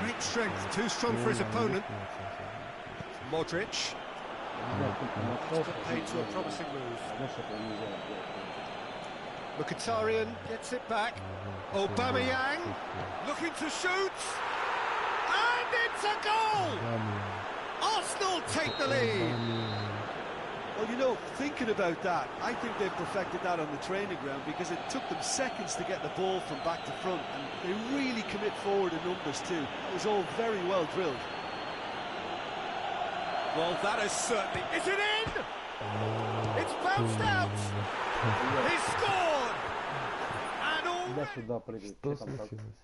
Great strength, too strong for his opponent. Modric. Paid to a promising move. Mkhitaryan gets it back. Aubameyang looking to shoot. And it's a goal! Arsenal take the lead. Well, you know, thinking about that, I think they've perfected that on the training ground because it took them seconds to get the ball from back to front, and they really commit forward in numbers too. It was all very well drilled. Well, that is certainly... Is it in? It's bounced out. He scored. And all... Сюда прыгает. Что случилось?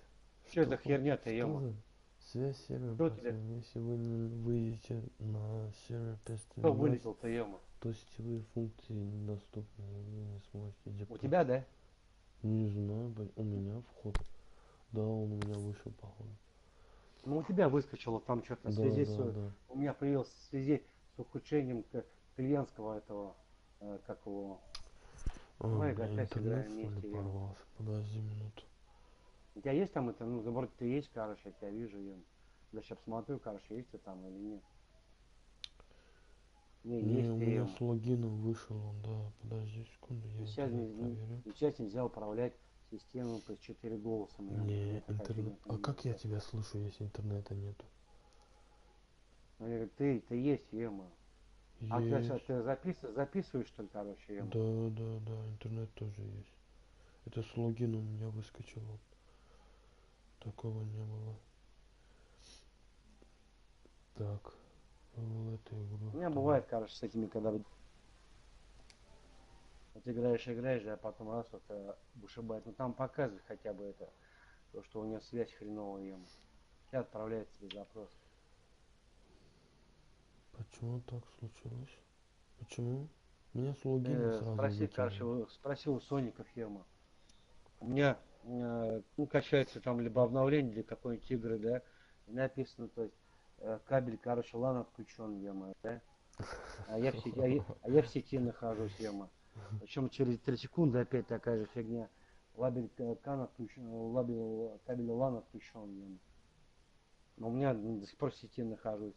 Что это херня-то, ё-моё? Связь сервера Что тебе? если вы не выйдете на сервер Кто вылетел-то, ё-моё? то сетевые функции недоступны, и вы не сможете У тебя, да? Не знаю, у меня вход. Да, он у меня вышел, походу. Ну, у тебя выскочило там что-то в связи с... У меня появилось в связи с ухудшением клиентского этого, как его... Мы опять играем вместе. Порвался. Подожди минуту. У тебя есть там это, ну, вроде ты есть, короче, я тебя вижу, я сейчас посмотрю, короче, есть ты там или нет. Не, есть у ты, меня с логином вышел он, да, подожди секунду, я сейчас нельзя управлять системой PS4 голосом. Не, интернет, а как я тебя слышу, если интернета нету? Я говорю, ты есть, ема. А ты записываешь, что ли, короче, ема? Да, интернет тоже есть. Это с логином у меня выскочило. Такого не было. Так, в эту игру. У меня бывает, короче, с этими, когда вот играешь, а потом раз вот вышибает. Ну там показывает хотя бы это, то, что у него связь хреновая, ема. И отправляет тебе запрос. Почему так случилось? Почему? Меня с логина сразу спроси, короче, спроси у Соников, ема. У меня, ну, качается там либо обновление, или какой-нибудь игры, да, и написано, то есть, кабель, короче, LAN отключен, ема, да, а я в сети нахожусь, ема. Причем через 3 секунды опять такая же фигня. Кабель LAN отключен, ема. Но у меня до сих пор в сети нахожусь.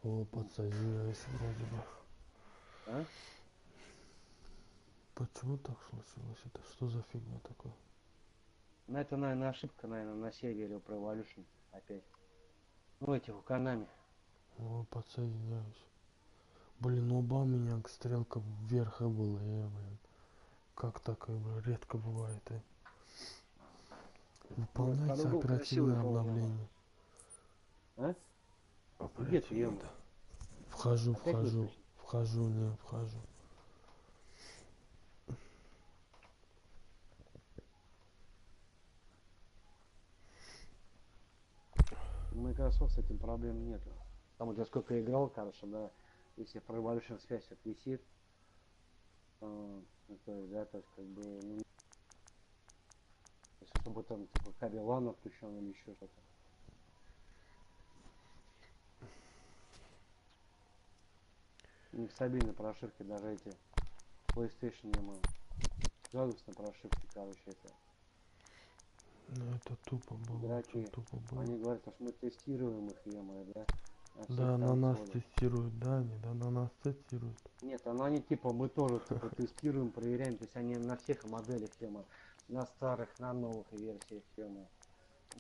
О, подсоединяюсь вроде бы. А? Почему так случилось? Это что за фигня такое? Ну это, наверное, ошибка, наверное, на сервере Pro Evolution опять. Ну этих у Konami. О, подсоединяюсь. Блин, оба меня стрелка вверх была, блин. Как так, редко бывает, Выполняется оперативное обновление. А? Где Опять ты, ем? надо. Вхожу, Опять не слышно? вхожу, не вхожу. У Microsoft с этим проблем нету. Там вот я сколько играл, короче, да, если про большую связь отвисит, ну, то есть, да, то есть, как бы, ну, если чтобы там, типа, кабель LAN включен или еще что-то. Нестабильные прошивки, даже эти PlayStation ему градусные прошивки, короче, это Ну это тупо было, очень игроки, тупо было. они говорят, что мы тестируем их, да, на всех Да, на нас консолях. тестируют, да, не, да, на нас тестируют. Нет, они типа, мы тоже типа тестируем, проверяем, то есть они на всех моделях, на старых, на новых версиях,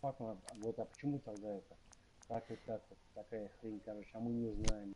вот, а почему тогда это? Так и так, вот такая хрень, короче, а мы не знаем.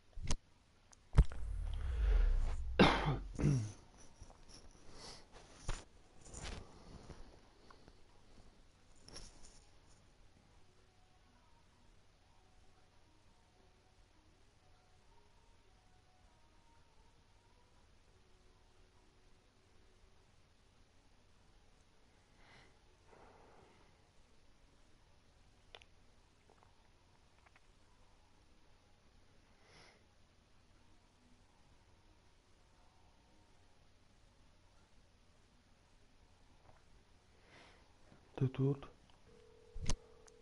Ты тут?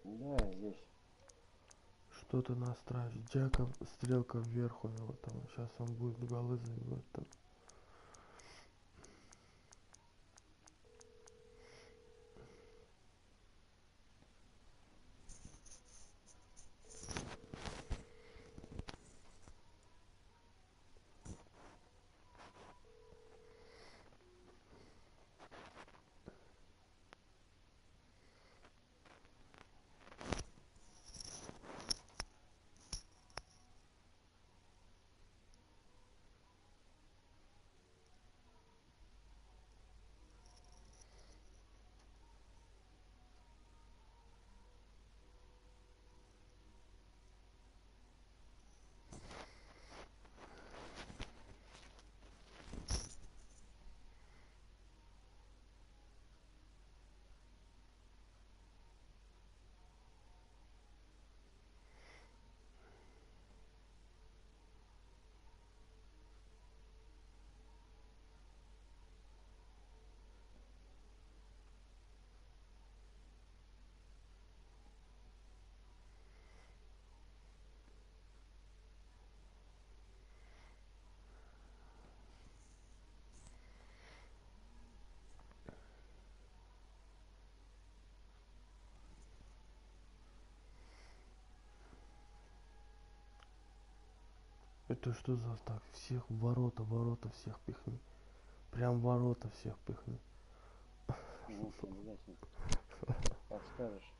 Да, здесь. Что ты настраиваешь? Джека, стрелка вверх у него там. Сейчас он будет голы забивать там. Это что за так? Всех в ворота всех пихни. Прям в ворота всех пихни. Ну, обязательно. Как скажешь.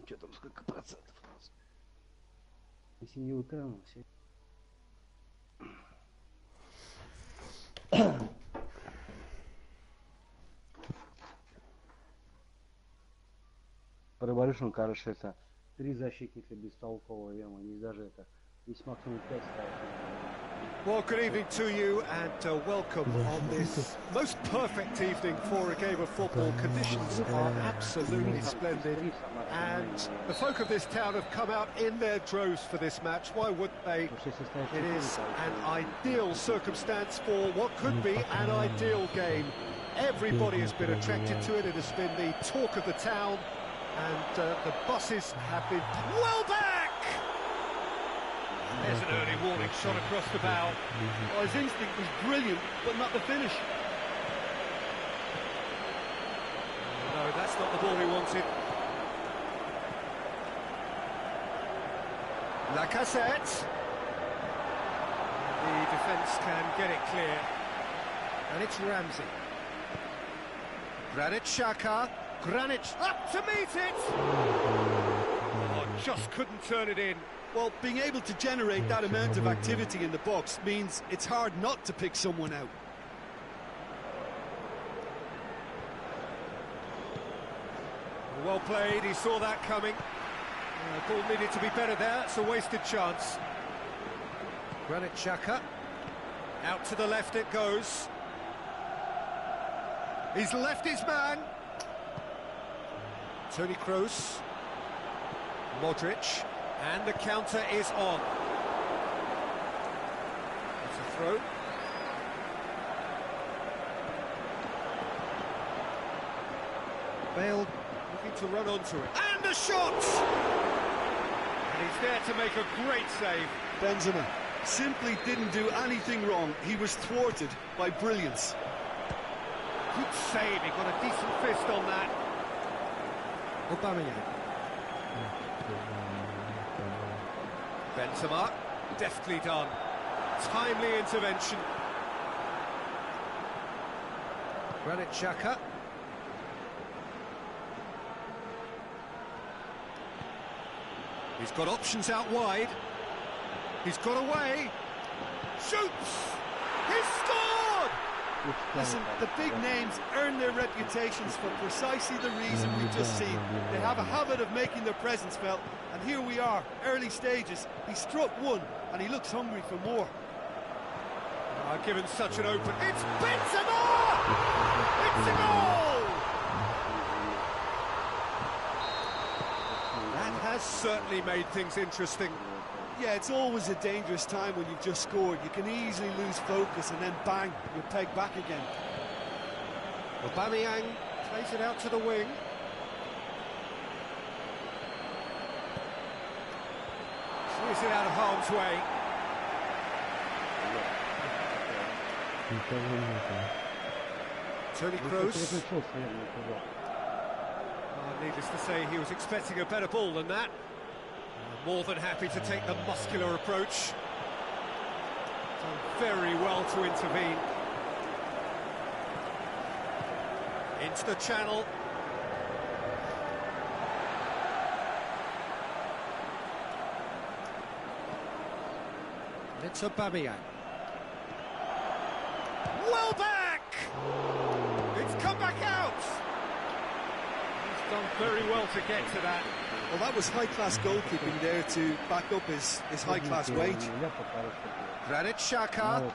Что там, сколько процентов у нас? Если не экрана, все. По Revolution, короче, это 3 защитника бестолкового ема. Здесь даже это, здесь максимум 5 ставить. Well, good evening to you and welcome on this most perfect evening for a game of football. Conditions are absolutely splendid and the folk of this town have come out in their droves for this match. Why wouldn't they? It is an ideal circumstance for what could be an ideal game. Everybody has been attracted to it. It has been the talk of the town and the buses have been well back. There's an early warning shot across the bow. Well, his instinct was brilliant, but not the finish. No, that's not the ball he wanted. Lacazette. The defence can get it clear. And it's Ramsey. Granit Xhaka. Granit up to meet it! Oh, just couldn't turn it in. Well, being able to generate that amount of activity in the box means it's hard not to pick someone out. Well played, he saw that coming. Ball needed to be better there, it's a wasted chance. Granit Xhaka. Out to the left it goes. He's left his man. Toni Kroos. Modric. And the counter is on. It's a throw. Bale looking to run onto it. And the shot! And he's there to make a great save. Benzema simply didn't do anything wrong. He was thwarted by brilliance. Good save, he got a decent fist on that. Aubameyang. Benzema, deftly done. Timely intervention. Granit Xhaka. He's got options out wide. He's got away. Shoots! He's scored! Listen, the big names earn their reputations for precisely the reason we've just seen. They have a habit of making their presence felt, and here we are, early stages. He struck one, and he looks hungry for more. Given such an open... It's Benzema! It's a goal! That has certainly made things interesting. Yeah, it's always a dangerous time when you've just scored. You can easily lose focus and then bang, you're pegged back again. Aubameyang plays it out to the wing. Clears it out of harm's way. Toni Kroos. Needless to say, he was expecting a better ball than that. More than happy to take the muscular approach. Done very well to intervene. Into the channel. It's Aubameyang. Well back! It's come back out! He's done very well to get to that. Well, that was high-class goalkeeping there to back up his high-class wage. Granit Xhaka.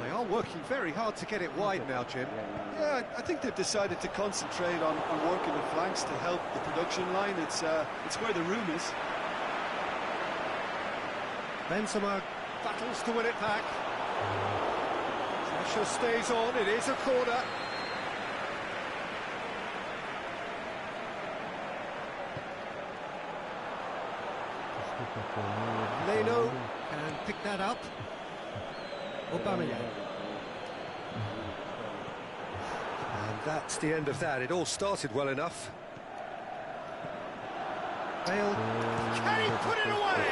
They are working very hard to get it wide now, Jim. Yeah, I think they've decided to concentrate on working the flanks to help the production line. It's where the room is. Benzema battles to win it back. Pressure stays on, it is a corner. Leno can pick that up. Aubameyang. And that's the end of that. It all started well enough. Bale. Can he put it away?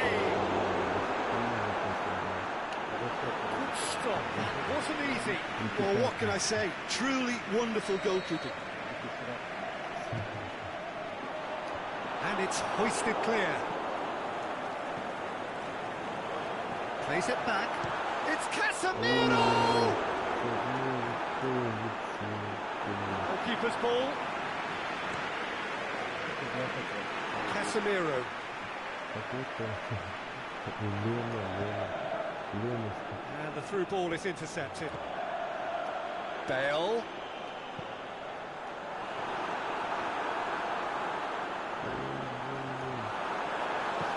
Good stop. It wasn't easy. Well, what can I say? Truly wonderful goalkeeping. And it's hoisted clear. Plays it back. It's Casemiro! Goalkeeper's ball. Casemiro. And the through ball is intercepted. Bale.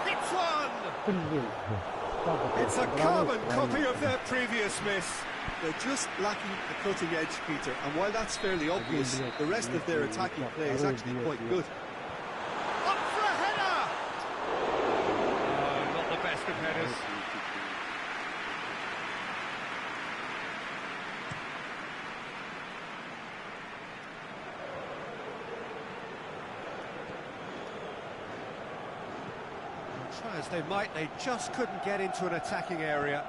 It's one! It's a carbon copy of their previous miss. They're just lacking the cutting edge, Peter, and while that's fairly obvious, the rest of their attacking play is actually quite good. Up for a header! Not the best of headers. Try as they might, they just couldn't get into an attacking area.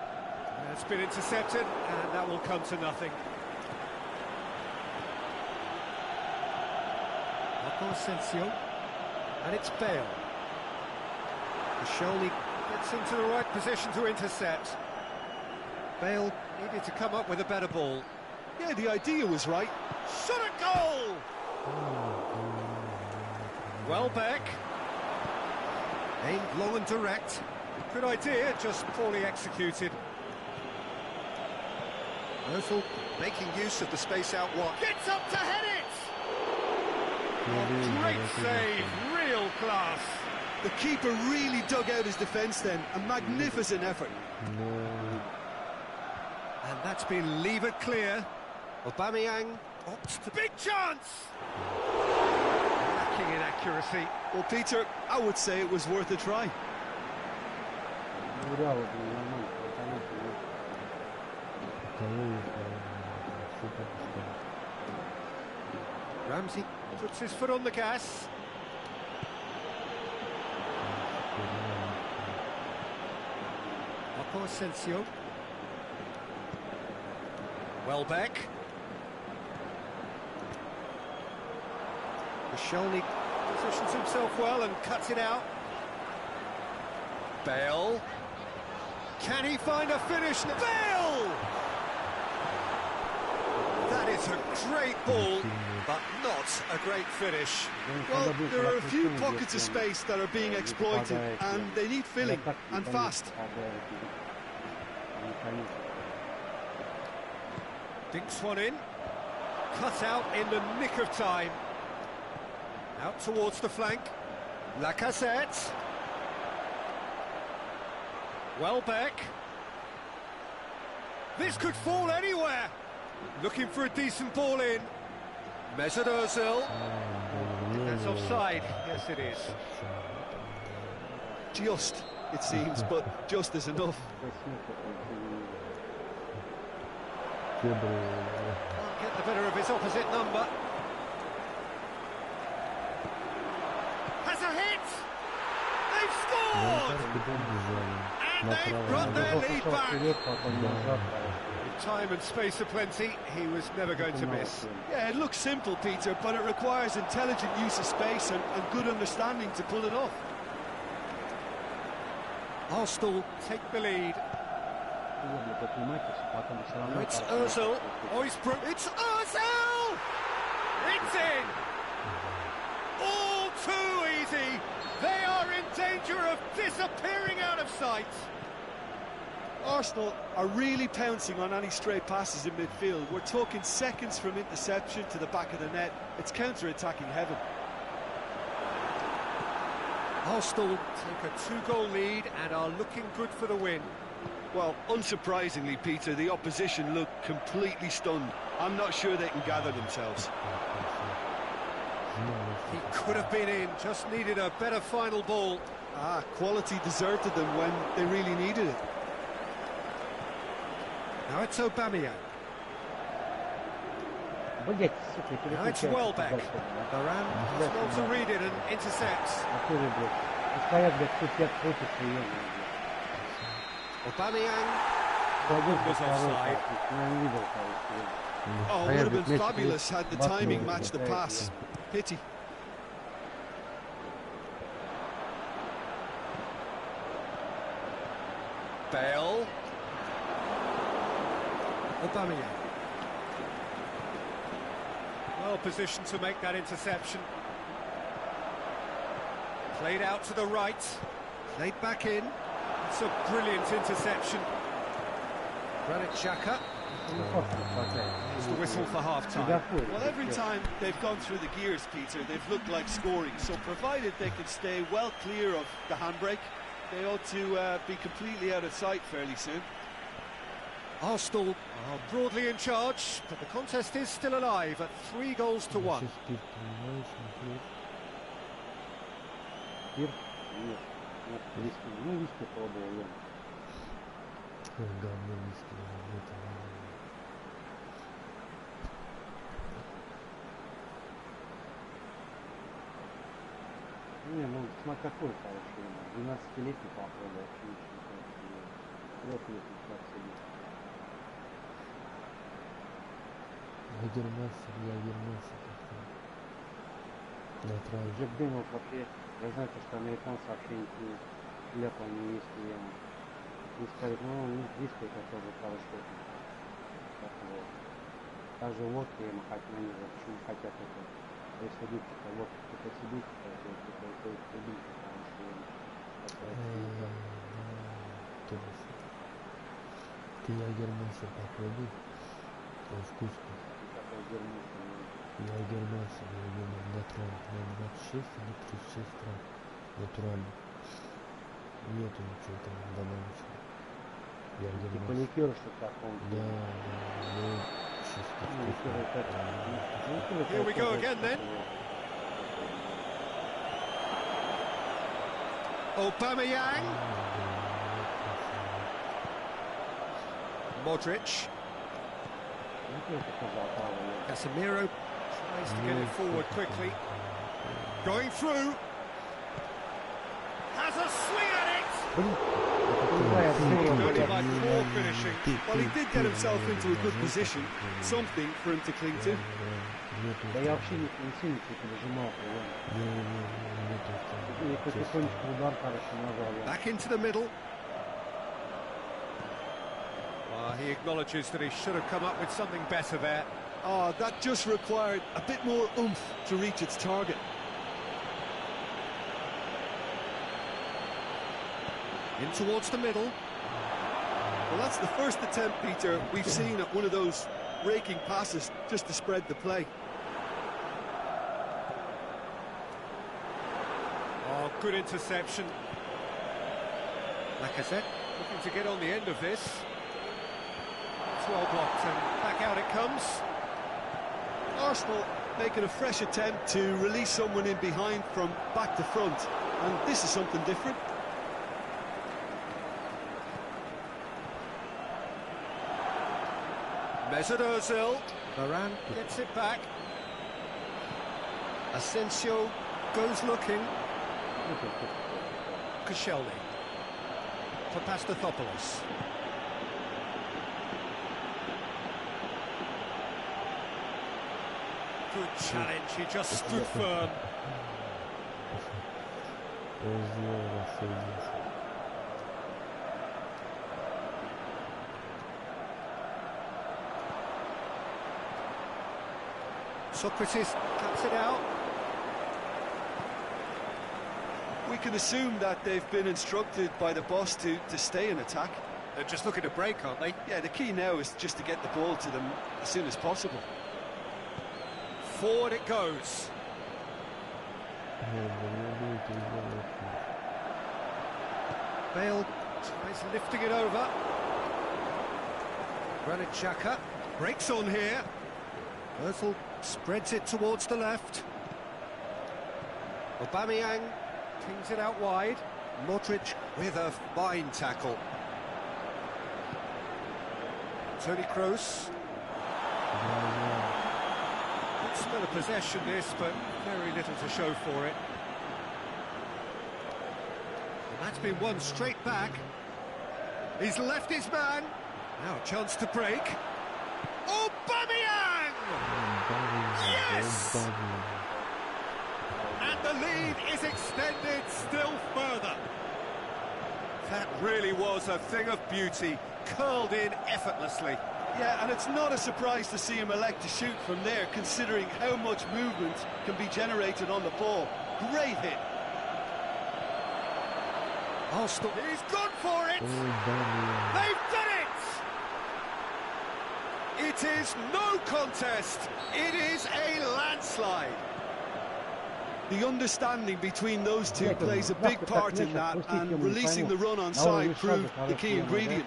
It's been intercepted, and that will come to nothing. Marco Asensio. And it's Bale. Koscielny gets into the right position to intercept. Bale needed to come up with a better ball. Yeah, the idea was right. Shot at goal! Welbeck. Aimed long and direct. Good idea, just poorly executed. Ozil making use of the space out wide. Gets up to head it! Oh, great save, real class. The keeper really dug out his defence then. A magnificent effort. And that's been levered clear. Aubameyang opts to... Big chance! Lacking in accuracy. Well, Peter, I would say it was worth a try. Ramsey puts his foot on the gas. Marco Asensio. Welbeck. Koscielny positions himself well and cuts it out. Bale. Can he find a finish? Bale! That is a great ball, but not a great finish. Well, there are a few pockets of space that are being exploited, and they need filling, and fast. Dinks one in. Cut out in the nick of time. Out towards the flank. Lacazette. Welbeck. This could fall anywhere. Looking for a decent ball in. Mesut Ozil. That's offside. Yes, it is. Just, it seems, but just is enough. Can't get the better of his opposite number. Has a hit! They've scored! And they've brought their lead back. With time and space aplenty, he was never going to miss. Yeah, it looks simple, Peter, but it requires intelligent use of space and good understanding to pull it off. Arsenal take the lead. Now it's Ozil. Oh, it's Ozil! It's in! All too easy. They are in danger of disappearing out of sight. Arsenal are really pouncing on any stray passes in midfield. We're talking seconds from interception to the back of the net. It's counter-attacking heaven. Arsenal take a 2-goal lead and are looking good for the win. Well, unsurprisingly, Peter, the opposition look completely stunned. I'm not sure they can gather themselves. He could have been in, just needed a better final ball. Quality deserted them when they really needed it. Now it's Aubameyang. Now it's Welbeck. Varane has got to read it and intercepts. Aubameyang was offside. Oh, it would have been fabulous had the timing matched the pass. Pity. Bale. Aubameyang. Well positioned to make that interception. Played out to the right. Played back in. It's a brilliant interception. Granit Xhaka. It's the whistle for half-time. Well, every time they've gone through the gears, Peter, they've looked like scoring. So provided they can stay well clear of the handbrake, they ought to be completely out of sight fairly soon. Arsenal are broadly in charge, but the contest is still alive at 3-1. Не, ну смотри какой хороший, 12-летний походу, вообще ничего. Вот нет, Я вернулся как-то. На трауре. Джек Дэниелс вообще Вы знаете, что американцы вообще летом не есть клиент. Искали, ну, не близко это тоже хорошо. Так вот. Также водки им хотят, они же почему хотят это. Если любите водку, кто-то себе, кто-то любите, потому что Ты ягермейстер попробуй. Он вкусный. Ягермейстер, натуральный. 26 или 36 грамм. Натуральный. Нету ничего там добавочного. типа ликер, что такое. Да, ну, чисто вкусно. Here we go again then. Aubameyang. Modric. Casemiro tries to get it forward quickly. Going through. Has a swing at it. Only by poor finishing. Well, he did get himself into a good position. Something for him to cling to. Да я вообще не сильно нажимал, и потихонечку удар, короче, нажал. Back into the middle. He acknowledges that he should have come up with something better there. Oh, that just required a bit more oomph to reach its target. In towards the middle. Well, that's the first attempt, Peter, we've seen at one of those raking passes just to spread the play. Oh, good interception. Lacazette looking to get on the end of this. It's well blocked and back out it comes. Arsenal making a fresh attempt to release someone in behind from back to front, and this is something different. Mesut Ozil. Varane gets it back. Asensio goes looking. Koscielny. For Pastathopoulos. Good challenge, he just stood firm. Socrates cuts it out. We can assume that they've been instructed by the boss to stay in attack. They're just looking to break, aren't they? Yeah, the key now is just to get the ball to them as soon as possible. Forward it goes. Bale tries lifting it over. Granit Xhaka breaks on here. Ozil spreads it towards the left. Aubameyang pings it out wide. Modric with a fine tackle. Toni Kroos. Good smell of possession this, but very little to show for it. And that's been won straight back. He's left his man. Now a chance to break. Aubameyang! Yes! And the lead is extended still further. That really was a thing of beauty, curled in effortlessly. Yeah, and it's not a surprise to see him elect to shoot from there, considering how much movement can be generated on the ball. Great hit. Arsenal, he's gone for it! They've done it! It is no contest, it is a landslide. The understanding between those two plays a big part in that, and releasing the run on side proved the key ingredient.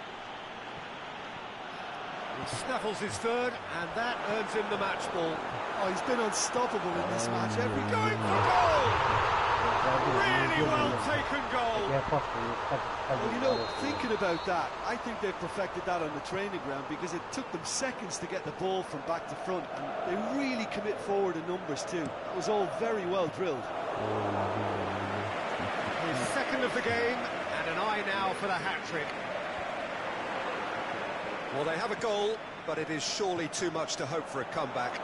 He snaffles his third, and that earns him the match ball. Oh, he's been unstoppable in this match. Going for goal! Really well taken goal. Well, you know, thinking about that, I think they've perfected that on the training ground, because it took them seconds to get the ball from back to front, and they really commit forward in numbers too. That was all very well drilled. His second of the game, and an eye now for the hat-trick. Well, they have a goal, but it is surely too much to hope for a comeback.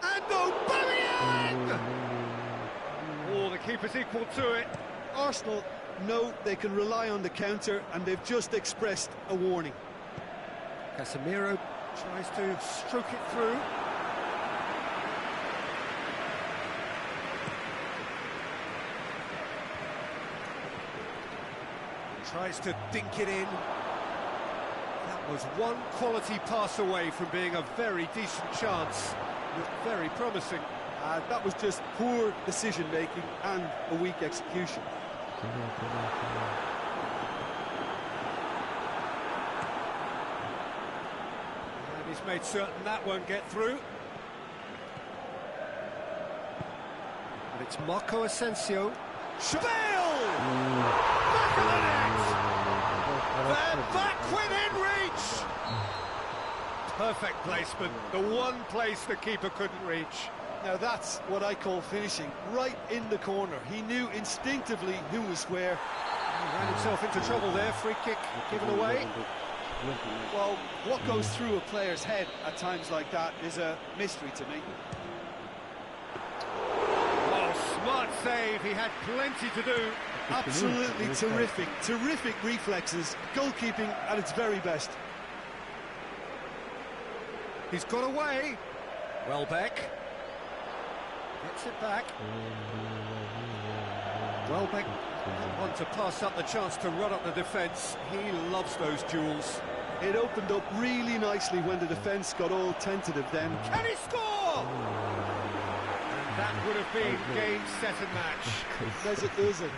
And Aubameyang! Oh, the keeper's equal to it. Arsenal know they can rely on the counter, and they've just expressed a warning. Casemiro tries to stroke it through. Tries to dink it in. That was one quality pass away from being a very decent chance. Looked very promising. That was just poor decision-making and a weak execution. And he's made certain that won't get through. But it's Marco Asensio. Bale! Back of the net! They're back within reach! Perfect placement, the one place the keeper couldn't reach. Now that's what I call finishing, right in the corner. He knew instinctively who was where. He ran himself into trouble there, free kick given away. Well, what goes through a player's head at times like that is a mystery to me. Oh, smart save, he had plenty to do. Absolutely terrific, terrific reflexes, goalkeeping at its very best. He's got away. Welbeck. Gets it back. Welbeck didn't want to pass up the chance to run up the defence. He loves those duels. It opened up really nicely when the defence got all tentative then. Can he score? And that would have been game, set and match. There's it.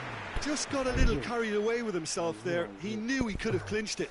Just got a little carried away with himself there. He knew he could have clinched it.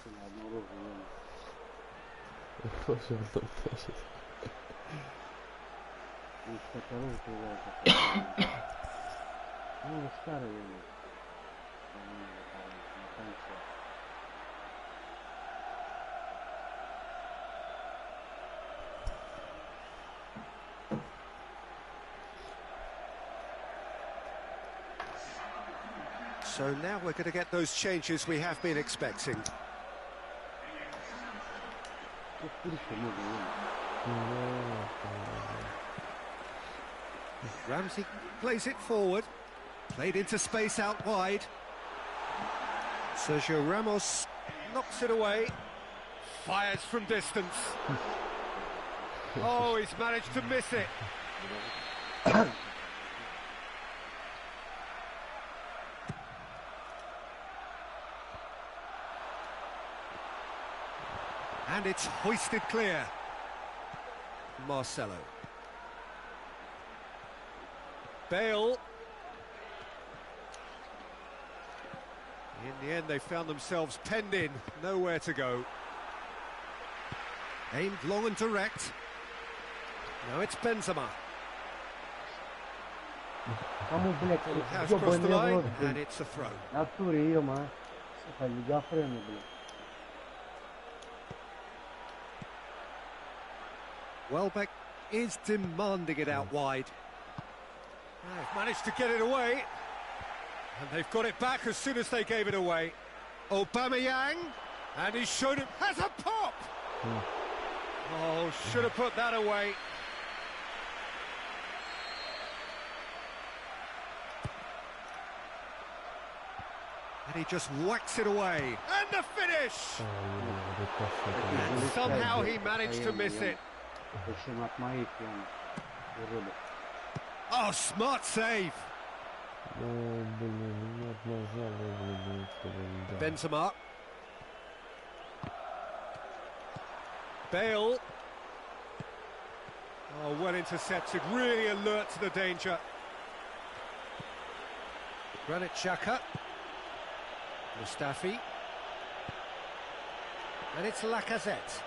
So now we're going to get those changes we have been expecting. Ramsey plays it forward, played into space out wide. Sergio Ramos knocks it away, fires from distance. Oh, he's managed to miss it. And it's hoisted clear. Marcelo. Bale. In the end, they found themselves penned in, nowhere to go. Aimed long and direct. Now it's Benzema. Has crossed the line, and it's a throw. Welbeck is demanding it out wide. They've managed to get it away. And they've got it back as soon as they gave it away. Aubameyang. And he's shown him. Has a pop! Oh, should have put that away. And he just whacks it away. And the finish! And somehow he managed to miss it. Oh, smart save. Benzema. Bale. Oh, well intercepted, really alert to the danger. Granit Xhaka. Mustafi. And it's Lacazette.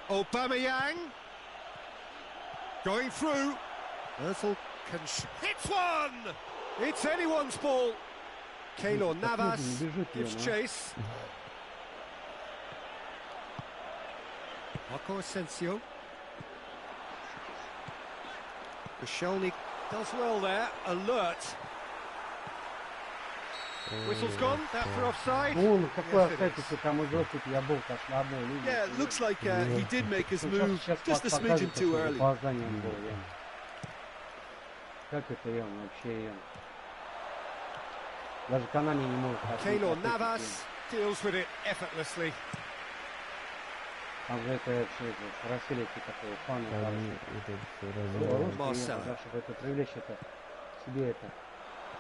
Aubameyang. Going through. Ozil can hits one! It's anyone's ball. Keylor Navas gives chase. Marco Asensio. Koscielny does well there, alert. Whistle's gone, that for offside. Ну, какой Yes, it офсайд, is. если там идет, тут я был как на бол. Yeah, it looks like he did make his Ну, move just a smidgen too early. Опозданием был, я. Как это я вообще я? Даже Канами не может. Keylor Navas deals with it effortlessly. Там же это расселите такого фана. Они это Белорусский, Марсело. да, чтобы это привлечь это себе это.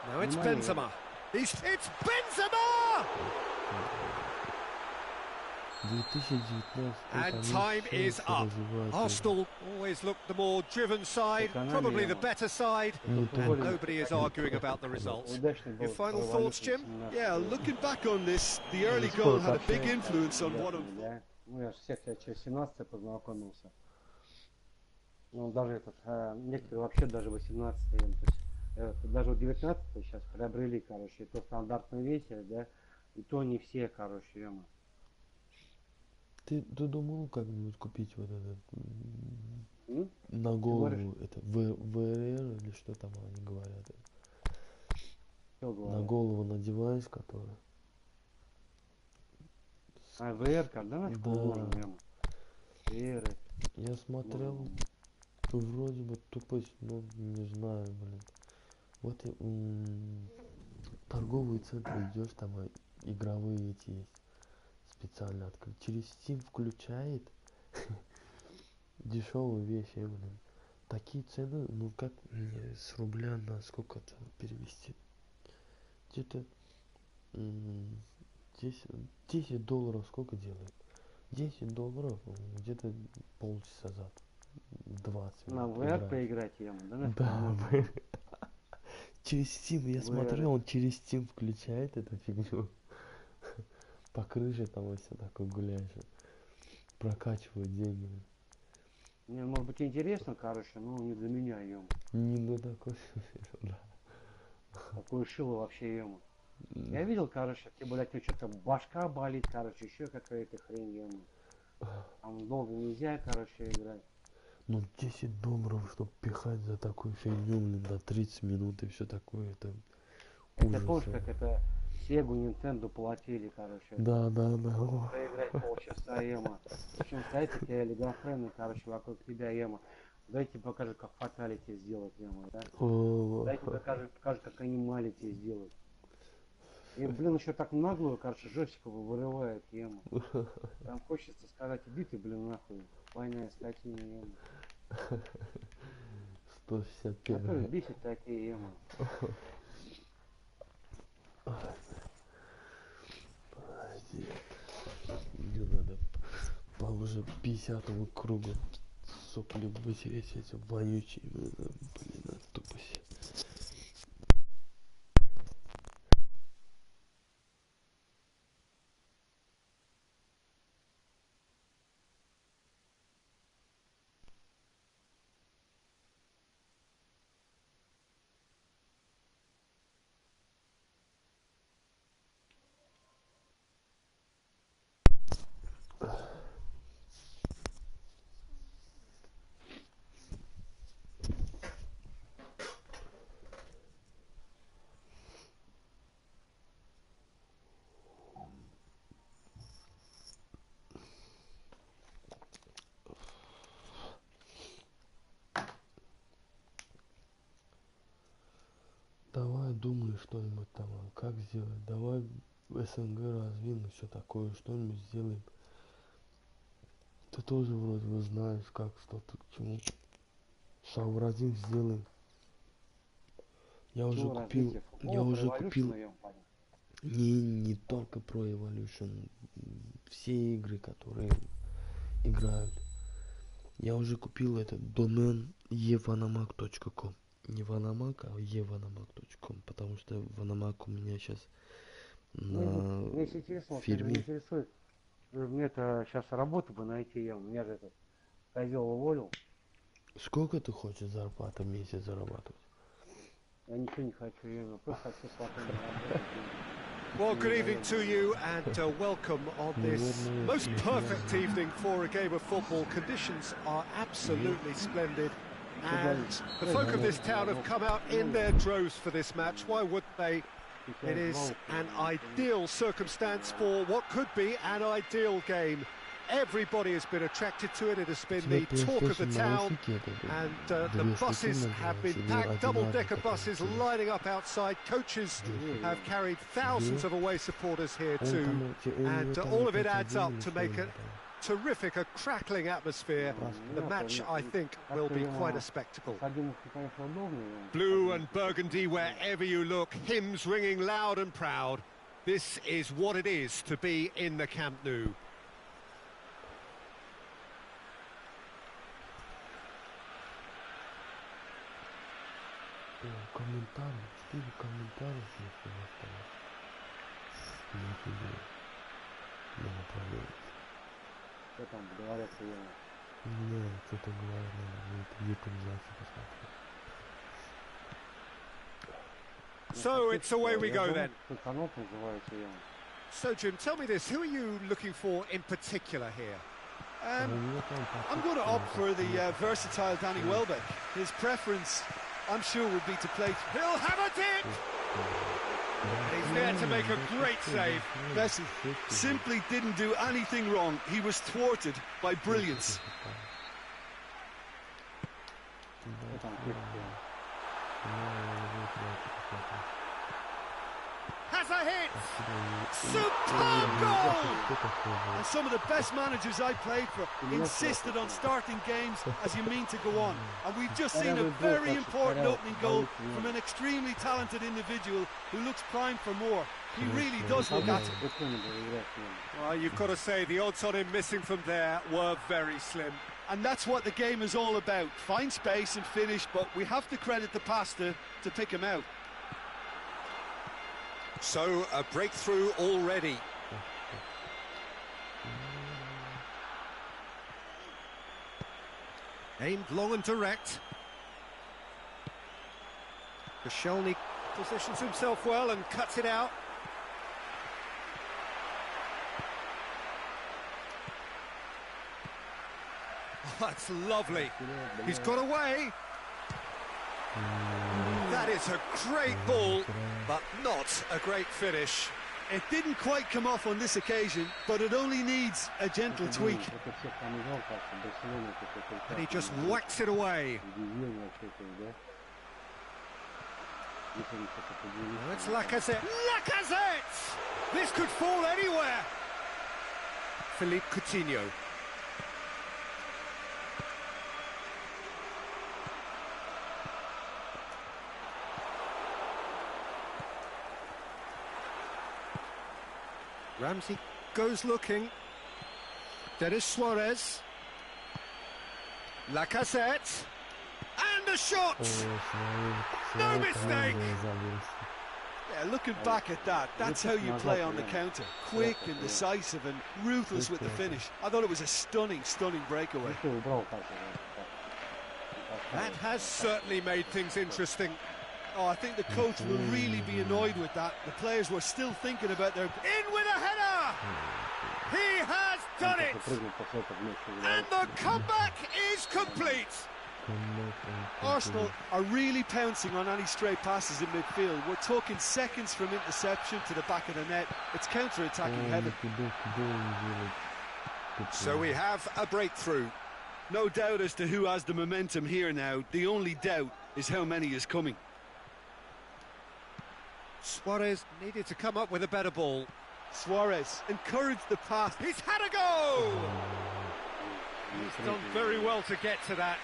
Now it's Внимание. Benzema. It's Benzema! 2019. And time is up. Arsenal always look the more driven side, probably the better side. Nobody is arguing about the results. Your final thoughts, Jim? Yeah, looking back on this, the early goal had a big influence on what unfolded. Ну, я же всех я через 17 познакомился. Ну, даже этот, некоторые вообще даже 18 даже вот 19 сейчас приобрели, короче, и то стандартную версию, да, и то не все, короче, ема. Ты думал как-нибудь купить вот этот М? на голову, это ВРР или что там они говорят? Что На говорят? голову надеваешь, который. А, VR-ка, да, на школу, Да. ема? VR. Я смотрел, вроде бы тупость, но не знаю, блин. Вот торговые центры идешь, там игровые эти есть. Специально открыть. Через Steam включает дешевые вещи, блин. Такие цены, ну как мне с рубля на сколько это перевести? Где-то 10 долларов сколько делает? 10 долларов где-то полчаса за 20 На минут VR играешь. поиграть, ема, да? на Да, школу? блин. Через Steam, я VR. смотрел, он через Steam включает эту фигню. По крыше там и все такое гуляешь. Прокачивают деньги. Не, может быть интересно, короче, но не для меня, ема. Не ну такой, да. Такое шило вообще, ема. Я видел, короче, тебе, блядь, ну что-то башка болит, короче, еще какая-то хрень, ема. Там долго нельзя, короче, играть. Ну 10 долларов, чтобы пихать за такую фигню, блин, на 30 минут и все такое, это Это ужас. помнишь, как это Сегу, Nintendo платили, короче. Да. Поиграть полчаса, ема. Причем стоят эти олигофрены, короче, вокруг тебя, ема. Дайте покажу, как фаталити сделать, ема, да? Дайте покажу, как анималити сделать. И, блин, еще так наглую, короче, джойстик вырывает, ема. Там хочется сказать, иди ты, блин, нахуй. Двойная скотина, ема. 161. Которые бесит такие, ема. Подожди. Мне надо по уже 50-му кругу сопли вытереть эти вонючие, блин, от тупости. Давай думай что-нибудь там, как сделать. Давай СНГ развинем, все такое, что-нибудь сделаем. Ты тоже вроде бы знаешь, как, что-то к чему. Сообразим, сделаем. Я уже купил, не только про Evolution, все игры, которые играют. Я уже купил этот домен evanamak.com. Не Vanamak, а evanamak.com, потому что Vanamak у меня сейчас на Если интересно, фирме. меня интересует, мне это сейчас работу бы найти, я же этот козел уволил. Сколько ты хочешь зарплаты в месяц зарабатывать? Я ничего не хочу, я просто хочу спокойно работать. Well, good evening to you and welcome on this most perfect evening for a game of football. Conditions are absolutely splendid and the folk of this town have come out in their droves for this match. Why would they? It is an ideal circumstance for what could be an ideal game. Everybody has been attracted to it. It has been the talk of the town, and the buses have been packed, double-decker buses lining up outside. Coaches have carried thousands of away supporters here too, and all of it adds up to make a terrific, a crackling atmosphere. The match, I think, will be quite a spectacle. Blue and burgundy wherever you look, hymns ringing loud and proud. This is what it is to be in the Camp Nou. Комментарий, 4 комментария если осталось. Не направляется. Что там говорят, Не, что-то говорят, надо в YouTube посмотреть. So it's away we go then. So Jim, tell me this, who are you looking for in particular here? I'm going to opt for the versatile Danny Welbeck. His preference, I'm sure, would be to play. He'll have it! He's there to make a great save. Bessie simply didn't do anything wrong. He was thwarted by brilliance. Has a hit! Superb goal! And some of the best managers I played for insisted on starting games as you mean to go on. And we've just seen a very important opening goal from an extremely talented individual who looks primed for more. He really does look at it. Well, you've got to say the odds on him missing from there were very slim. And that's what the game is all about. Find space and finish, but we have to credit the Pasta to pick him out. So, a breakthrough already. Aimed long and direct. Koscielny positions himself well and cuts it out. Oh, that's lovely. He's got away. That is a great ball, but not a great finish. It didn't quite come off on this occasion, but it only needs a gentle tweak. And he just whacks it away. Oh, it's Lacazette. Lacazette! This could fall anywhere. Philippe Coutinho. Ramsey goes looking. Denis Suarez. Lacazette. And a shot! No mistake! Yeah, looking back at that, that's how you play on the counter. Quick and decisive and ruthless with the finish. I thought it was a stunning, stunning breakaway. That has certainly made things interesting. Oh, I think the coach will really be annoyed with that. The players were still thinking about their... In with a header! He has done it! And the comeback is complete! Arsenal are really pouncing on any stray passes in midfield. We're talking seconds from interception to the back of the net. It's counter-attacking heaven. So we have a breakthrough. No doubt as to who has the momentum here now. The only doubt is how many is coming. Suarez needed to come up with a better ball. Suarez encouraged the pass. He's had a go! He's done very well to get to that.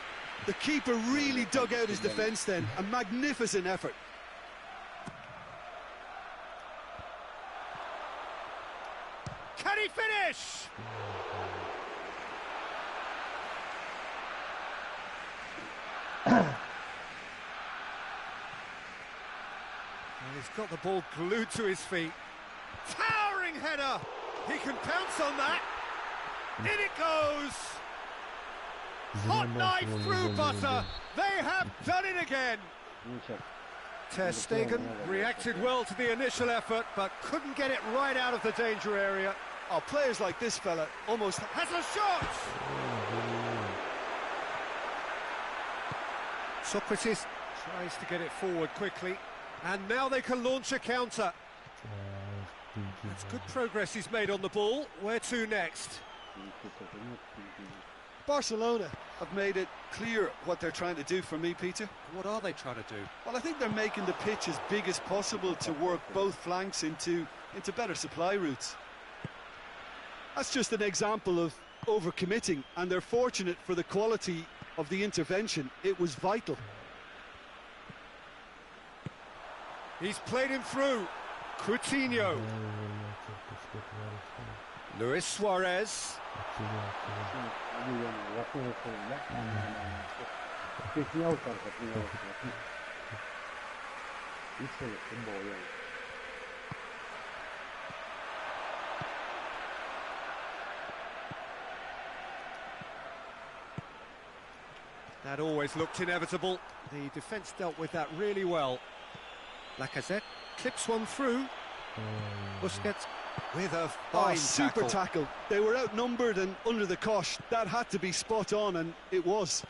The keeper really dug out his defence then. A magnificent effort. Can he finish? And he's got the ball glued to his feet. Towering header! He can pounce on that. In it goes! Hot knife through butter! They have done it again! Ter Stegen reacted well to the initial effort, but couldn't get it right out of the danger area. Oh, players like this fella almost... Has a shot! Socrates tries to get it forward quickly. And now they can launch a counter. That's good progress he's made on the ball. Where to next? Barcelona have made it clear what they're trying to do for me, Peter. What are they trying to do? Well, I think they're making the pitch as big as possible to work both flanks into better supply routes. That's just an example of overcommitting, and they're fortunate for the quality of the intervention. It was vital. He's played him through. Coutinho. Luis Suarez. That always looked inevitable. The defence dealt with that really well. Lacazette clips one through. Busquets with a fine super tackle. They were outnumbered and under the cosh. That had to be spot on, and it was.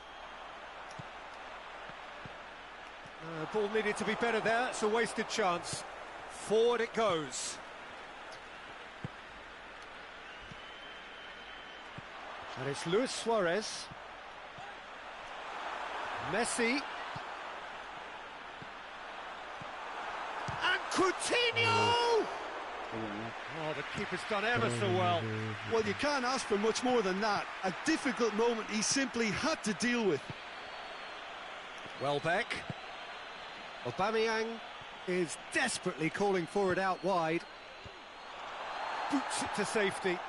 Ball needed to be better there. It's a wasted chance. Forward it goes. And it's Luis Suarez. Messi. And Coutinho! Oh, the keeper's done ever so well. Well, you can't ask for much more than that. A difficult moment he simply had to deal with. Welbeck. Aubameyang is desperately calling for it out wide. Boots it to safety.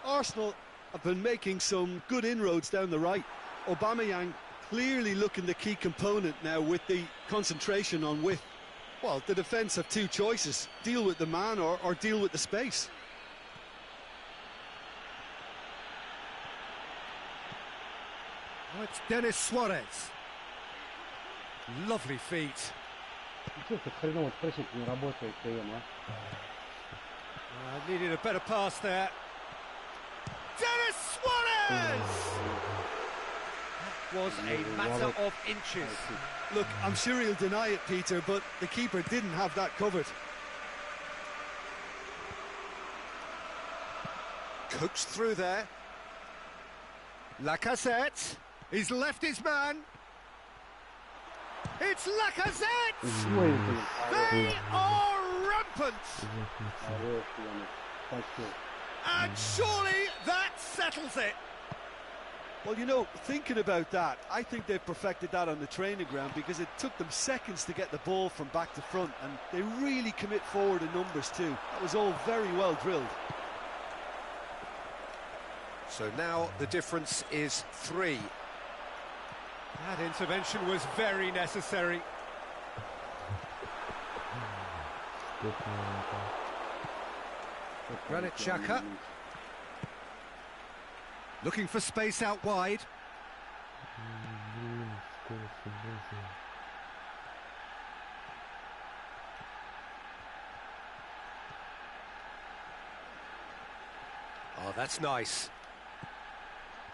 Arsenal have been making some good inroads down the right. Aubameyang clearly looking the key component now with the concentration on width. Well, the defence have two choices: deal with the man or deal with the space. Oh, it's Denis Suarez. Lovely feet. Needed a better pass there. Denis Suarez! That was a matter of inches. Look, I'm sure he'll deny it, Peter, but the keeper didn't have that covered. Coached through there. Lacazette. He's left his man. It's Lacazette! They are rampant! And surely that settles it. Well, you know, thinking about that, I think they've perfected that on the training ground, because it took them seconds to get the ball from back to front, and they really commit forward in numbers too. That was all very well drilled. So now the difference is 3. That intervention was very necessary. Granit Xhaka. Looking for space out wide. Oh, that's nice.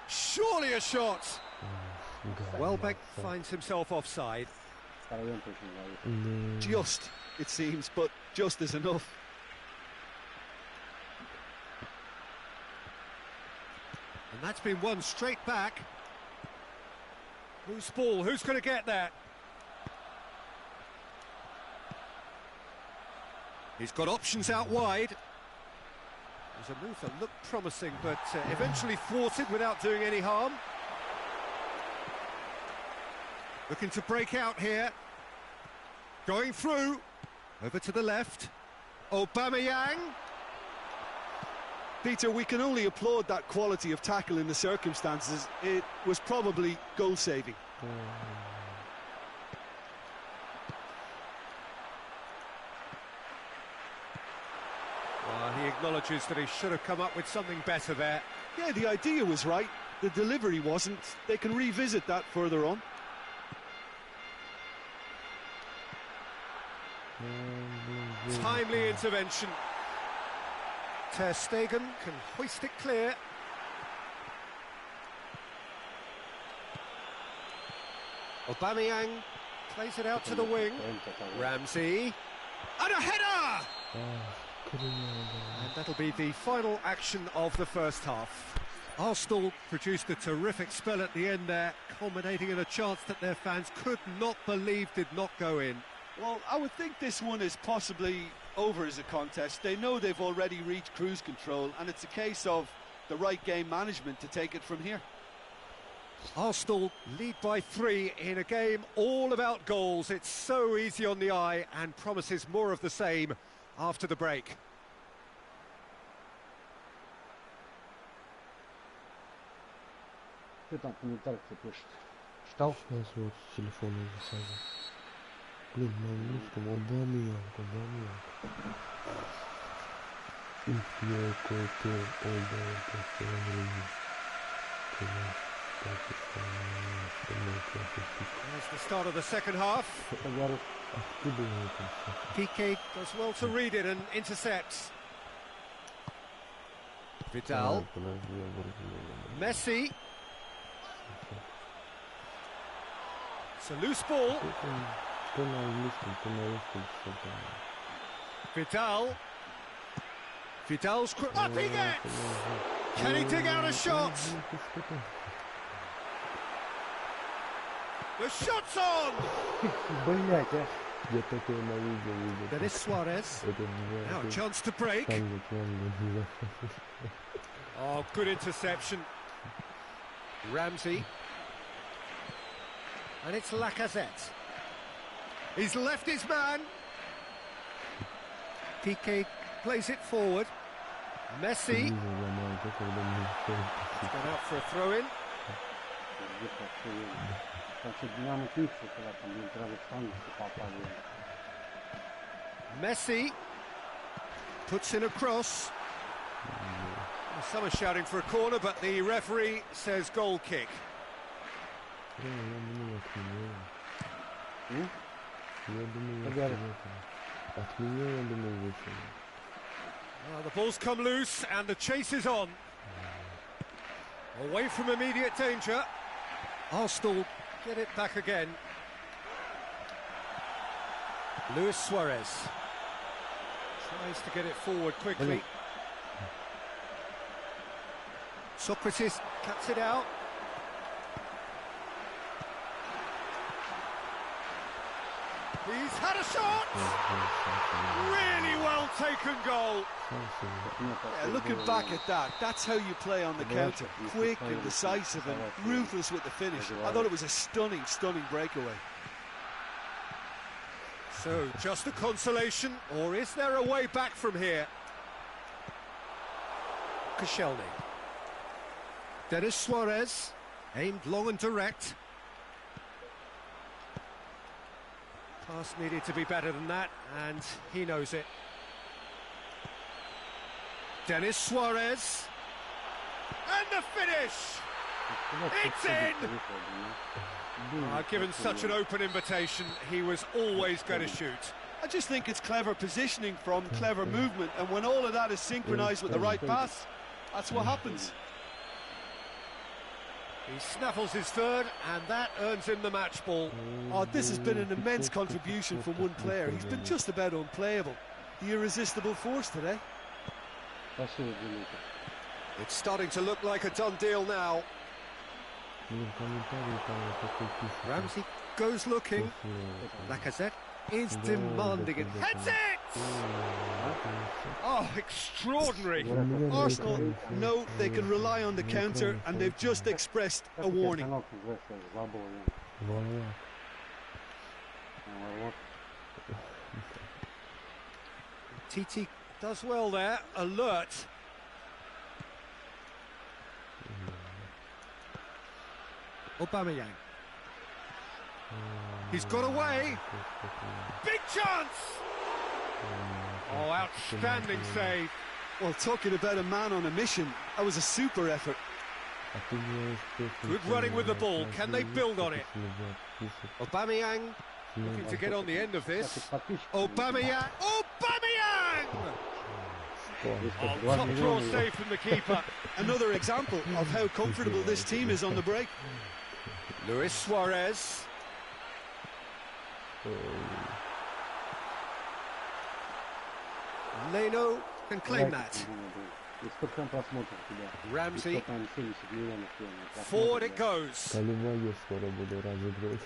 Surely a shot. Welbeck finds himself offside. Just, it seems, but just is enough. And that's been won straight back. Whose ball? Who's going to get that? He's got options out wide. There's a move that looked promising, but eventually thwarted without doing any harm. Looking to break out here. Going through. Over to the left. Aubameyang. Peter, we can only applaud that quality of tackle in the circumstances. It was probably goal-saving. He acknowledges that he should have come up with something better there. Yeah, the idea was right. The delivery wasn't. They can revisit that further on. Timely intervention. Ter Stegen can hoist it clear. Aubameyang Plays it out to the wing. Ramsey. And a header! And that'll be the final action of the first half. Arsenal produced a terrific spell at the end there, culminating in a chance that their fans could not believe did not go in. Well, I would think this one is possibly over as a contest. They know they've already reached cruise control, and it's a case of the right game management to take it from here. Arsenal lead by 3 in a game all about goals. It's so easy on the eye and promises more of the same after the break. Что там в комментариях пишет? Читал? Сейчас вот с телефона засажу. Блин, на английском Обамянг. If you could tell all the family, That's the start of the second half. Piqué does well to read it and intercepts. Vidal. Messi. It's a loose ball. Vidal. Vidal's up he gets! Can he dig out a shot? The shot's on! Блять, а! Я такой на видео видел. That is Suarez. Now a chance to break. Oh, good interception. Ramsey. And it's Lacazette. He's left his man. Piqué plays it forward. Messi. He's gone out for a throw-in. Messi puts in a cross. Some are shouting for a corner, but the referee says goal kick. The ball's come loose and the chase is on. Away from immediate danger. Arsenal get it back again. Luis Suarez tries to get it forward quickly. Socrates cuts it out. He's had a shot! Really well taken goal. Yeah, looking back at that, that's how you play on the counter. Quick and decisive and ruthless with the finish. I thought it was a stunning breakaway. So, just a consolation, or is there a way back from here? Koscielny. Denis Suarez, aimed long and direct. Pass needed to be better than that, and he knows it. Denis Suarez. And the finish! It's in! Given such an open invitation, he was always going to shoot. I just think it's clever positioning from clever movement, and when all of that is synchronised with the right pass, that's what happens. He snaffles his third, and that earns him the match ball. Oh, this has been an immense contribution from one player. He's been just about unplayable. The irresistible force today. It's starting to look like a done deal now. Ramsey goes looking. Lacazette is demanding it. Heads it! Oh, extraordinary. Arsenal know they can rely on the counter, and they've just expressed a warning. TT does well there, alert. Aubameyang. He's got away. Big chance! Oh, outstanding save. Well, talking about a man on a mission, that was a super effort. Good running with the ball. Can they build on it? Aubameyang looking to get on the end of this. Aubameyang! Aubameyang! Oh, top draw save from the keeper. Another example of how comfortable this team is on the break. Luis Suarez. Leno can claim that. И сколько там просмотров у тебя? И Ramsey. что там 70 миллионов Forward it goes. Колебания скоро буду разыгрывать.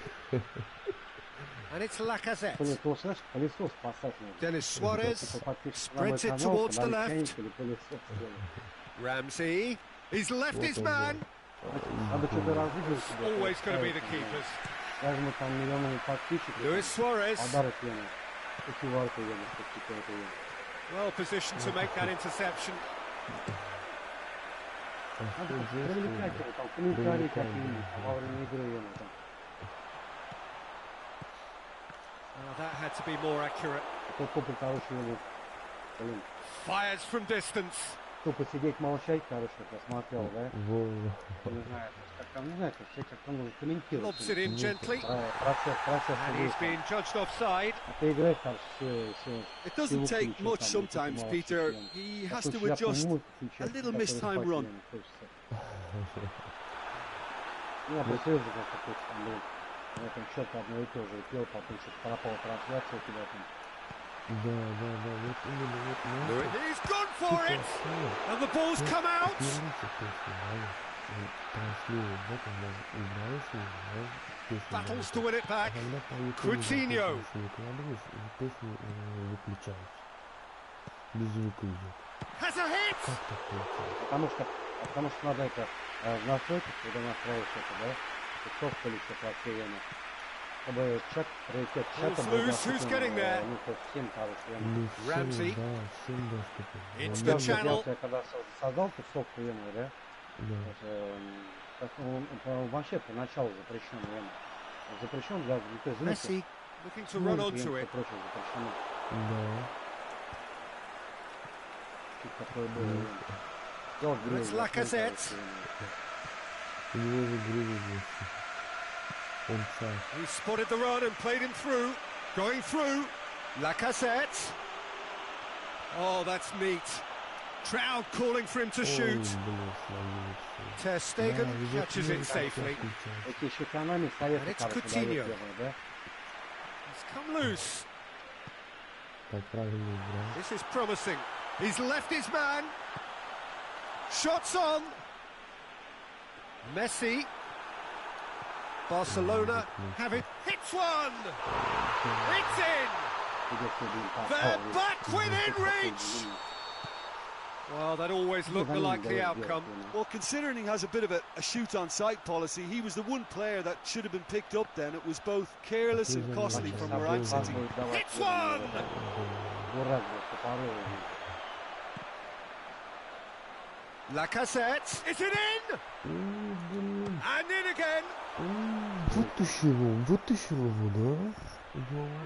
And it's Lacazette. Пылесос, знаешь, пылесос спасать надо. Dennis Suarez Подпишись на мой spreads it канал, towards the подари left. чайник или пылесос сделай. Ramsey. He's left his man. Надо что-то разыгрывать себе. Always going to be the keepers. Даже мы там миллионами подписчиков. Luis Suarez. Подарок ему. Какие варты ему, что это ему. Well positioned to make that interception. Надо привлекать его, там, комментарии какие-нибудь во время игры ему там. Well, that had to be more accurate. Тупо, короче, ему, блин, Fires from distance. тупо сидеть молчать, короче, я смотрел, да? Во-во. Не знаю, как там, не знаю, все как-то нужно комментировать. Lobs it in gently. Процесс And he's действия. being judged offside. А ты играешь, короче, все. It doesn't take much sometimes, Peter. He has to adjust a little missed time run. Я бы серьезно как-то хочешь там был. В этом счет одно и то же. И пел, потом что-то пропала трансляция у тебя там. Да, вот именно, вот. He's gone for it. And the ball's come out. Battles to win it back. Coutinho. Без звука идет. Has a hit. Как такое? Потому что надо это в настройках, когда настраиваешь это, да? Часов количество вообще, чтобы чат, приоритет чата был доступен, ну, то есть всем, короче, Ramsey. Да, всем доступен. Into Я the channel. когда создал тусовку ему, да? Он вообще поначалу запрещен ему. Запрещен для Messi looking to run onto it. Запрещено. Да. Такое было. It's Lacazette. У него же гривы есть. Он царь. He spotted the run and played him through. Going through. Lacazette. Oh, that's neat. Trout calling for him to shoot. Ter Stegen catches it safely. Эти еще канами советы, And it's короче, Coutinho. дают первые, да? He's come loose. Как правильно играть. This is promising. He's left his man. Shots on. Messi. Barcelona have it. Hits one. It's in. They're back within reach. Well, that always looked the likely outcome. Well, considering he has a bit of a shoot-on-sight policy, he was the one player that should have been picked up then. It was both careless and costly from where I'm sitting. Hits one. Lacazette. Is it in? And in again. Вытащил его, да?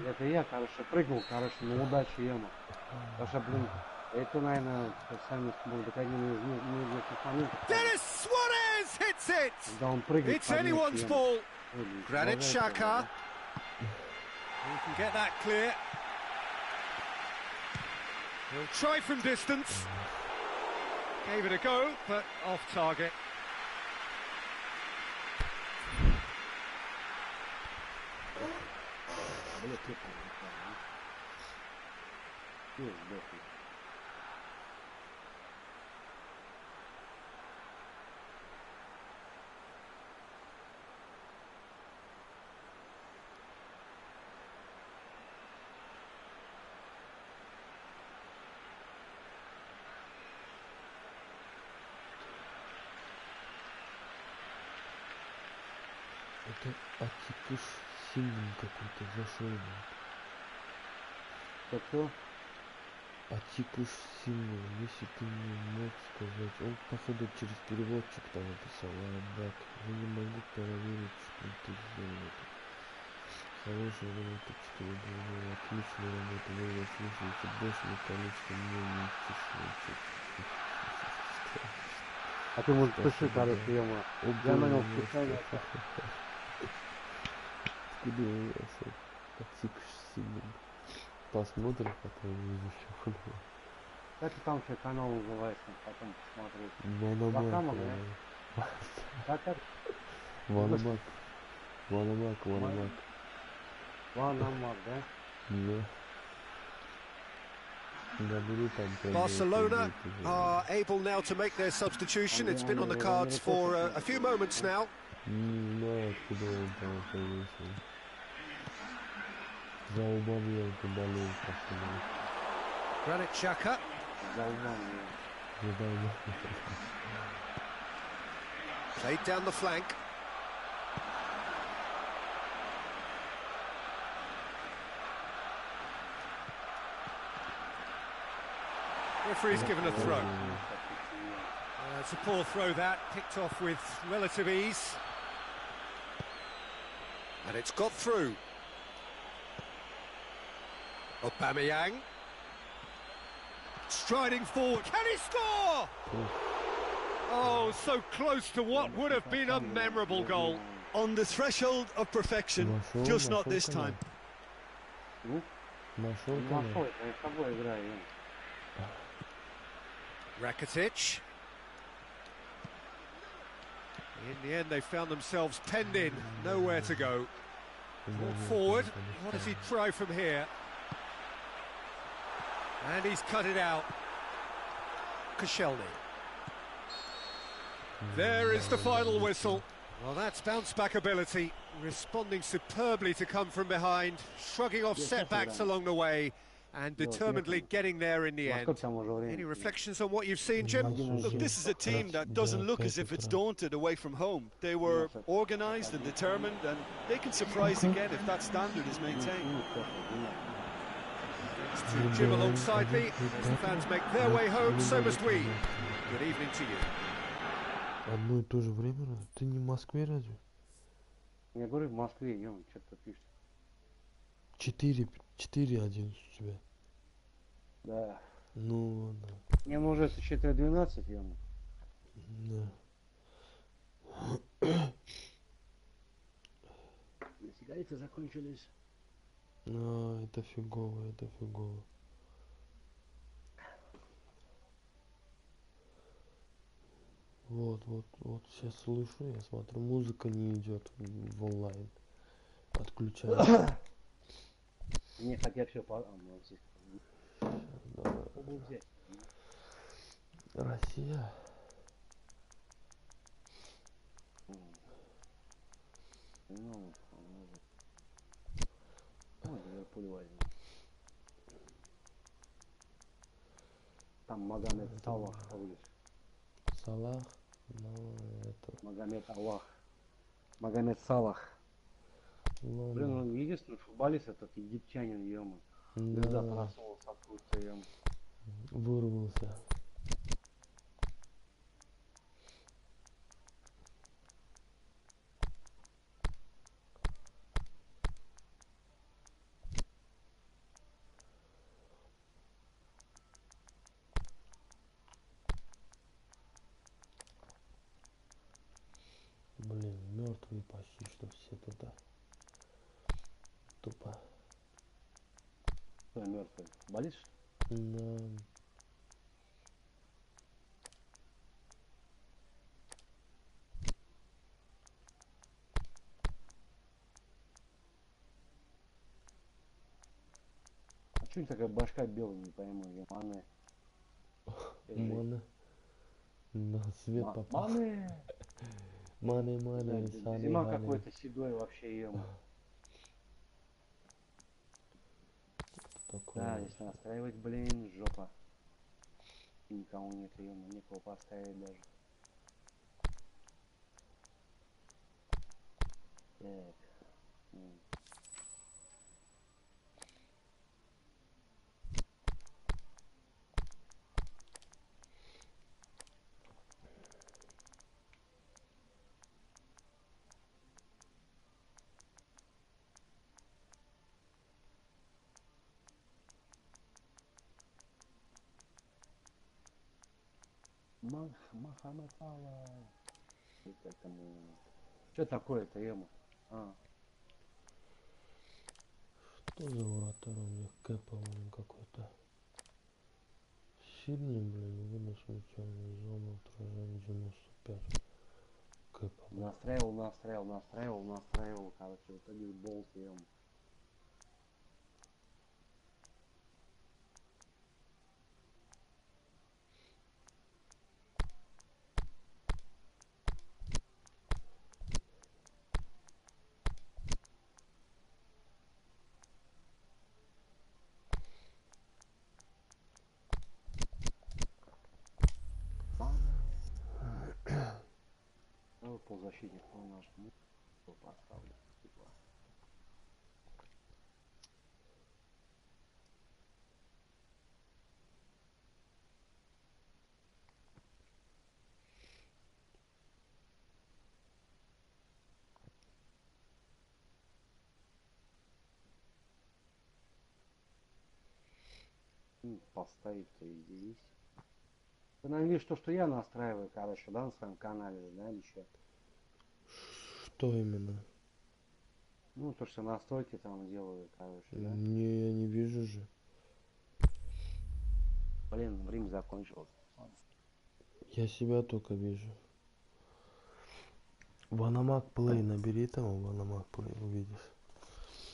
Это я, короче, прыгнул, короче, на удачу ему. Потому что, блин, это, наверное, сами, может быть, один из нескольких моментов. Dennis Suarez hits it. Когда он прыгает. It's anyone's ball. Granit Xhaka. He can get that clear. He'll try from distance. Gave it a go, but off target. Это Атикуш сильный какой-то зашел. Кто? Атикуш сильный, если ты не мог сказать. Он, походу, через переводчик там написал. Лайнбэк. Я не могу проверить, что ты сделал это. Хорошая работа, 4 года. Отличная работа. Вы слушаете большее количество мнений. А ты, может, пиши, короче, ему. Я нанял специально. Куда я Атикуш сильный. Посмотрим, потом изучу. Как там что канал называется, потом посмотреть. Ванамак. Как? Ванамак. Ванам var da. Не. Да буду там Barcelona are able now to make their substitution. It's been on the cards for a few moments now. Не, откуда он там появился? Заубавил, ты болел, пошел. Granit Xhaka. Played down the flank. Referee's given a throw. It's a poor throw that, picked off with relative ease. And it's got through. Aubameyang. Striding forward, can he score? Oh, so close to what would have been a memorable goal. On the threshold of perfection, just not this time. Rakitic. In the end, they found themselves penned in, nowhere to go. Ball forward, what does he try from here? And he's cut it out. Koscielny. There is the final whistle. Well, that's bounce-back ability, responding superbly to come from behind, shrugging off setbacks along the way, and determinedly getting there in the end. Any reflections on what you've seen, Jim? Look, this is a team that doesn't look as if it's daunted away from home. They were organised and determined, and they can surprise again if that standard is maintained. To Jim alongside me, as the fans make their way home, so must we. Good evening to you. Одно и то же время? Ты не в Москве разве? Я говорю, в Москве, ё, что-то пишет. 4-1 у тебя. Да. Ну ладно. Не, ну уже считай 12, ё. Да. Сигареты закончились. Это фигово, это фигово. Вот, сейчас слышу, я смотрю, музыка не идет в онлайн. Отключается. Не, хотя все по... Россия. Ну, Ливерпуль возьмем. Там Магомед Салах будет. Салах? Ну, это... Магомед Аллах. Магомед Салах. Ну, блин, он единственный футболист, этот египтянин, ё-мо. Когда проснулся откуда-то, ё-мо. Вырвался. Блин, мертвые почти что все туда. Тупо. Кто мертвый? Болишь? Да. А чё такая башка белая, не пойму, я маны. Маны. На свет попал. Маны! Маны, Да, зима какой-то седой вообще, ё-мо. Да, если настраивать, блин, жопа. Никого нет, ё-мо, никого поставить даже. Так. Махамед Аллах. Что такое-то, ё-мо? Что за вратарь у них Кэпа он какой-то? Сильный, блин, вынос начальной зоны, отражение 95. Кэпа. Настраивал, короче, вот один болт, ё-мо. полузащитник наш поставлю. Типа. Поставить-то и здесь. Ты, наверное, видишь то, что я настраиваю, короче, да, на своем канале, да, или что? Что именно? Ну, то, что настройки там делаю, короче, да? Не, я не вижу же. Блин, время закончилось. Я себя только вижу. Ванамак Play набери там, Ванамак Play, увидишь.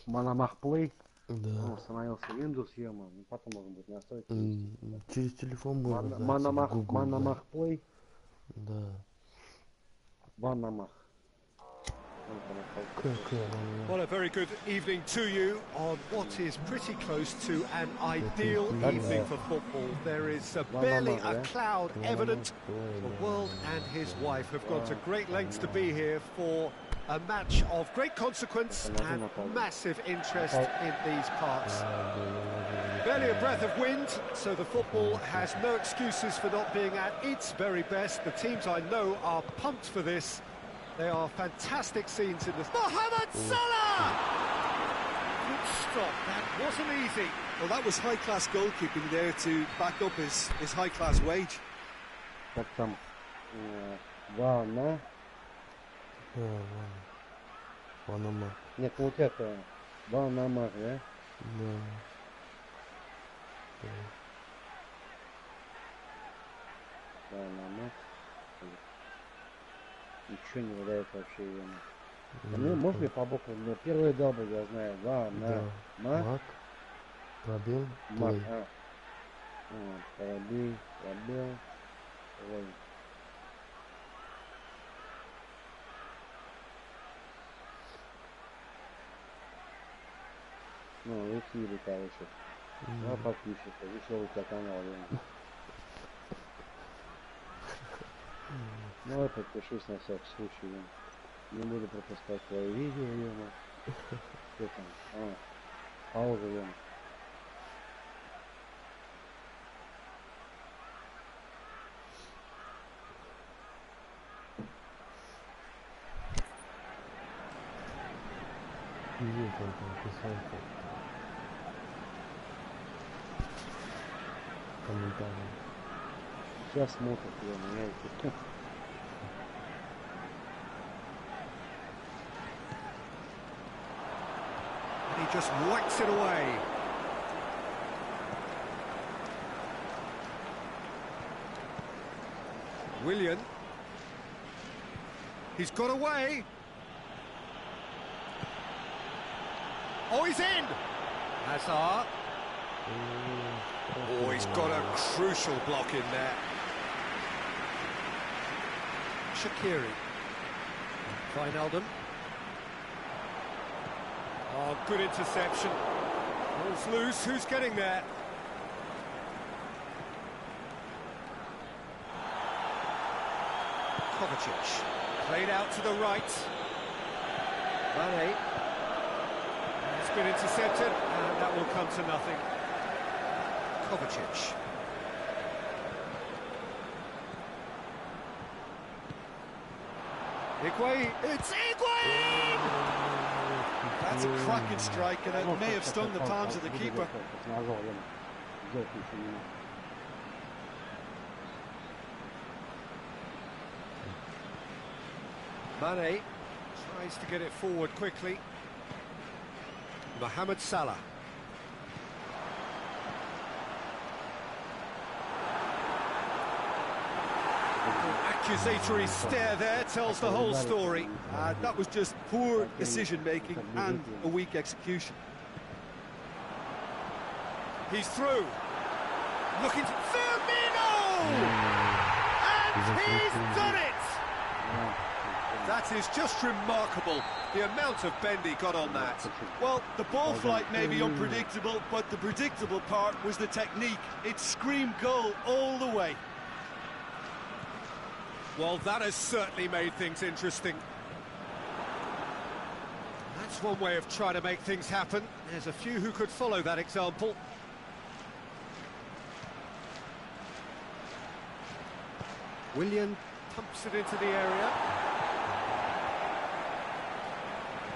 Мономах Play. Да. Установился Windows, ема. Ну, потом можно будет настройки. Через телефон можно зайти Мономах, в Google. Мономах Play. Да. Ванамах. Well, a very good evening to you on what is pretty close to an ideal evening for football. There is barely a cloud evident. The world and his wife have gone to great lengths to be here for a match of great consequence and massive interest in these parts. Barely a breath of wind, so the football has no excuses for not being at its very best. The teams I know are pumped for this. They are fantastic scenes in the... Mohamed Salah! Good stop, that wasn't easy. Well, that was high-class goalkeeping there to back up his high-class wage. Как там? Ванна. Ванамак. Нет, вот это. Ванамак, да? Да. Ванамак. Ничего не выдает вообще ее. Ну, можно ли по буквам? Ну, первый дабл я знаю. Мак. Пробел. Мак. Play. Пробел. Ой. Ну, в эфире, короче. Два подписчика. Веселый у тебя канал, Ну, это подпишись на всякий случай. Не буду пропускать твои видео, ема. Что там? Пауза, ема. Видео только написал. Комментарий. Сейчас смотрят, ема, я He just whacks it away. Willian. He's got away. Oh, he's in! Hazard. Oh, he's got a crucial block in there. Shaqiri. Wijnaldum. Oh, good interception. Ball's loose. Who's getting there? Kovacic. Played out to the right. Mane. It's been intercepted, and that will come to nothing. Kovacic. Higuain. It's Higuain! That's a cracking strike, and it may have stung the palms of the keeper. Mane tries to get it forward quickly. Mohamed Salah. Accusatory stare there tells the whole story. That was just poor decision-making and a weak execution. He's through. Looking to Firmino! And he's done it! That is just remarkable, the amount of bend he got on that. Well, the ball flight may be unpredictable, but the predictable part was the technique. It screamed goal all the way. Well, that has certainly made things interesting. That's one way of trying to make things happen. There's a few who could follow that example. Willian pumps it into the area.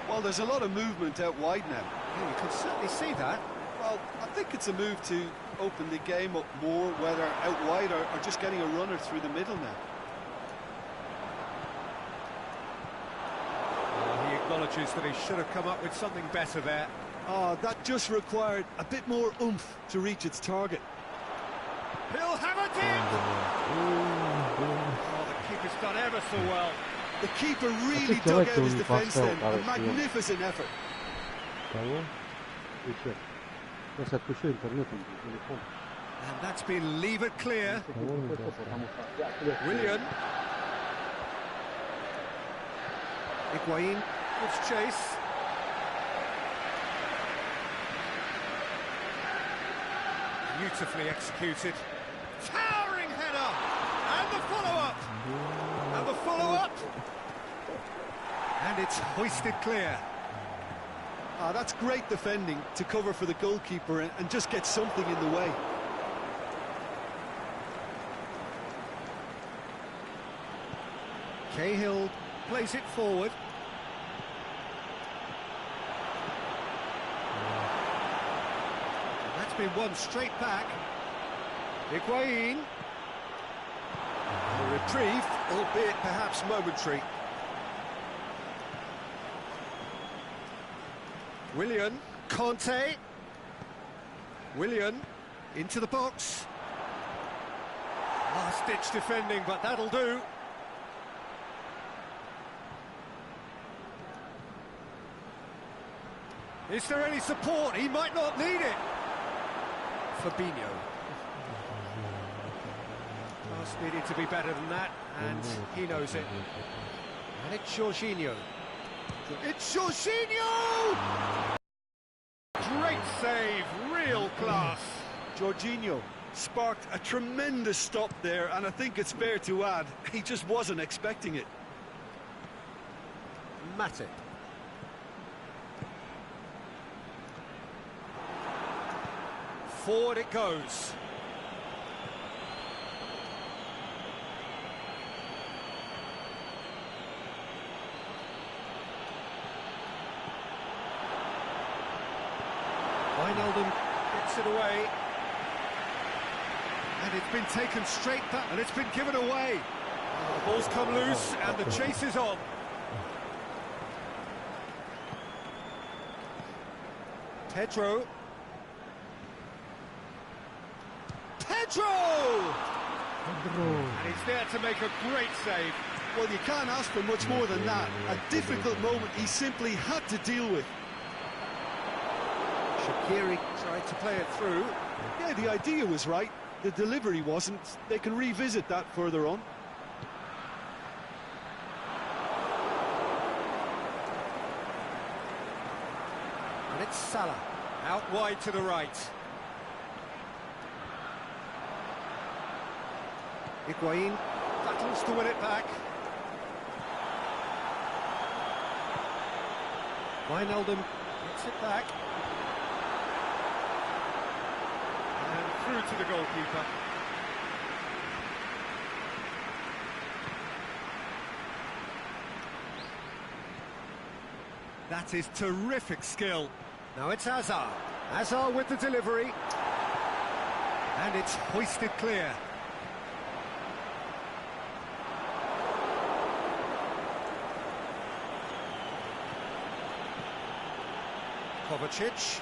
Well, there's a lot of movement out wide now. Yeah, you can certainly see that. Well, I think it's a move to open the game up more, whether out wide or just getting a runner through the middle now. He acknowledges that he should have come up with something better there. Oh, that just required a bit more oomph to reach its target. He'll have it in! Oh, the keeper's done ever so well. The keeper really dug out his defence then. A magnificent effort. Сейчас отпущу интернетом, телефон. And that's been levered clear. Willian. Higuain gives chase. Beautifully executed. Towering header! And the follow-up! And the follow-up! And it's hoisted clear. Ah, that's great defending to cover for the goalkeeper and just get something in the way. Cahill plays it forward. And that's been won straight back. Higuain. A reprieve, albeit perhaps momentary. Willian, Conte. Willian into the box. Last-ditch defending, but that'll do. Is there any support? He might not need it. Fabinho. Pass needed to be better than that, and he knows it. And it's Jorginho. It's Jorginho! Great save, real class. Jorginho sparked a tremendous stop there, and I think it's fair to add, he just wasn't expecting it. Matip. Forward it goes. Wijnaldum gets it away. And it's been taken straight back, and it's been given away. The ball's come loose, and the chase is on. Pedro. Pedro! And he's there to make a great save. Well, you can't ask for much more than that. A difficult moment he simply had to deal with. Shaqiri tried to play it through. Yeah, the idea was right. The delivery wasn't. They can revisit that further on. And it's Salah, out wide to the right. Higuain battles to win it back. Wijnaldum gets it back. And through to the goalkeeper. That is terrific skill. Now it's Hazard. Hazard with the delivery. And it's hoisted clear. Kovacic.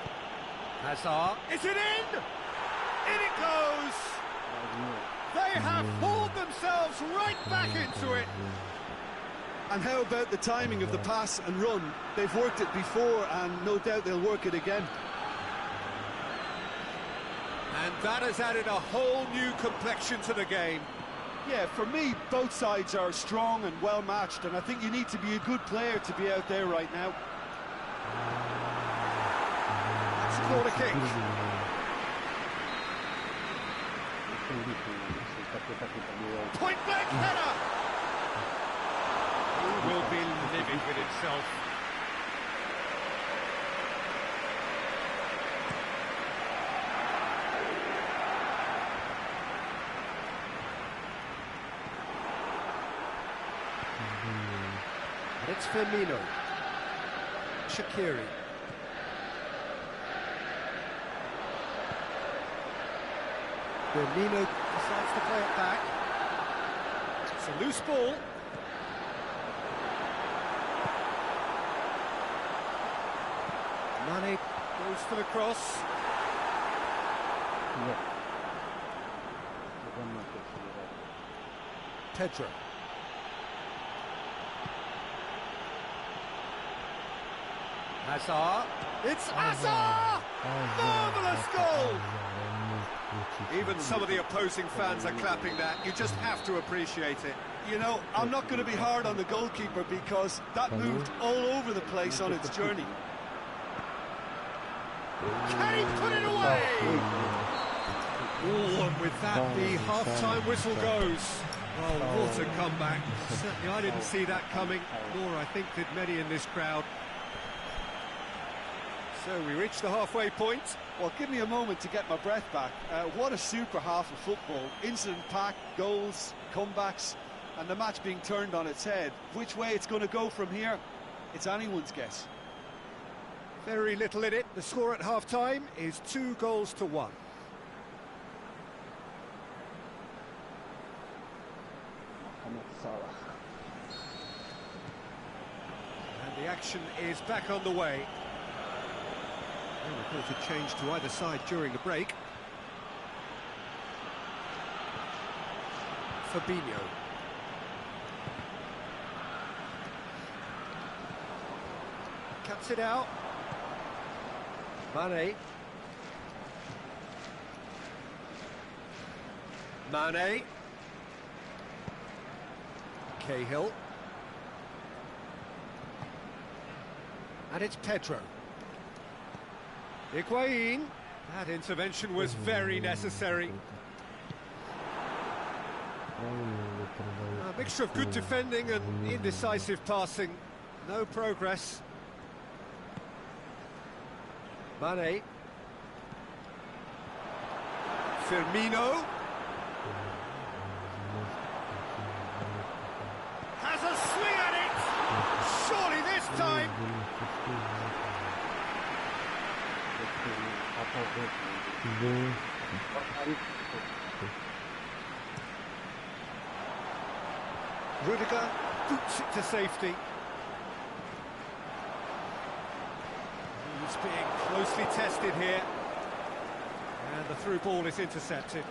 Hazard. Is it in? In it goes! They have pulled themselves right back into it. And how about the timing of the pass and run? They've worked it before, and no doubt they'll work it again. And that has added a whole new complexion to the game. Yeah, for me, both sides are strong and well matched, and I think you need to be a good player to be out there right now. That's a corner kick. Point blank header! He will be livid with himself. And it's Firmino. Shaqiri. Firmino decides to play it back. It's a loose ball. Mane goes for the cross. Нет. Pedro. Hazard. It's Hazard! Marvellous goal! Even some of the opposing fans are clapping that. You just have to appreciate it. You know, I'm not going to be hard on the goalkeeper because that moved all over the place on its journey. Can he put it away? Oh, and with that, the half-time whistle goes. Oh, what a comeback. Certainly I didn't see that coming, nor I think did many in this crowd. So we reach the halfway point. Well, give me a moment to get my breath back. What a super half of football. Incident-packed, goals, comebacks, and the match being turned on its head. Which way it's going to go from here, it's anyone's guess. Very little in it. The score at half-time is 2-1. And the action is back on the way. No reported change to either side during the break. Fabinho. Cuts it out. Mane. Mane. Cahill. And it's Pedro. Higuain. That intervention was very necessary. A mixture of good defending and indecisive passing. No progress. Mane. Firmino. Has a swing at it! Surely this time! Rudiger boots it to safety. He's being closely tested here. And the through ball is intercepted.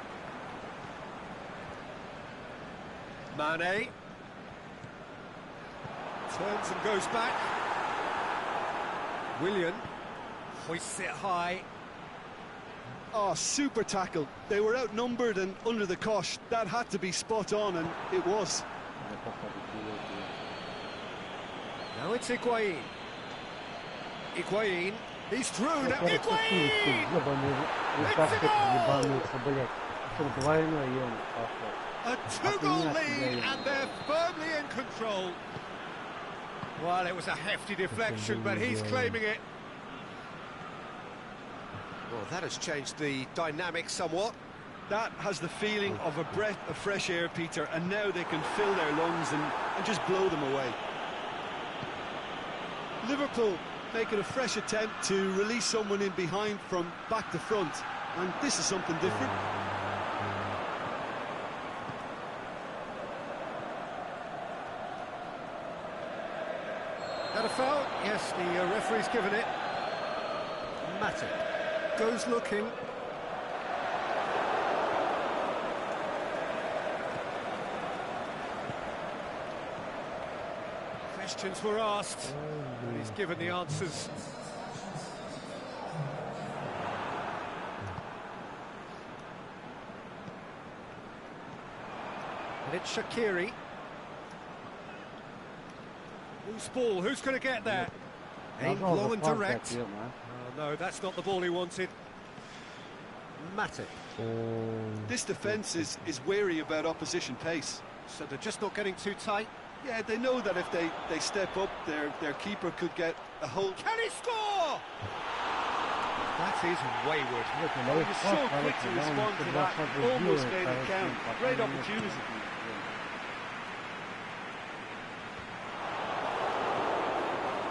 Mane. Turns and goes back. Willian hoists it high. Oh, super tackle. They were outnumbered and under the cosh. That had to be spot on, and it was. Now it's Higuain. Higuain. He's through now. Higuain! It's a goal! A two-goal lead, and they're firmly in control. Well, it was a hefty deflection, but he's claiming it. Well, that has changed the dynamic somewhat. That has the feeling of a breath of fresh air, Peter, and now they can fill their lungs and just blow them away. Liverpool making a fresh attempt to release someone in behind from back to front, and this is something different. That a foul? Yes, the referee's given it. Matip goes looking. Questions were asked, and he's given the answers. And it's Shaqiri. Loose ball, who's going to get there? Aimed low and direct. Oh, no, that's not the ball he wanted. Matip. This defence is wary about opposition pace. So they're just not getting too tight. Yeah, they know that if they step up, their keeper could get a hold. Can he score? That is wayward. Oh, he was so quick to respond to that. Almost made it count. Great opportunity.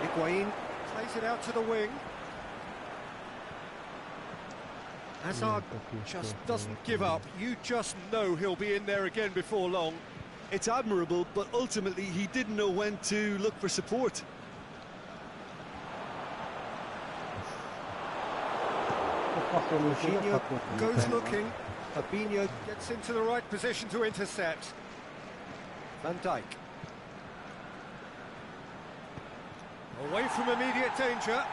Higuain plays it out to the wing. Hazard just doesn't give up. You just know he'll be in there again before long. It's admirable, but ultimately he didn't know when to look for support. Fabinho goes looking. Fabinho gets into the right position to intercept. Van Dijk. Away from immediate danger.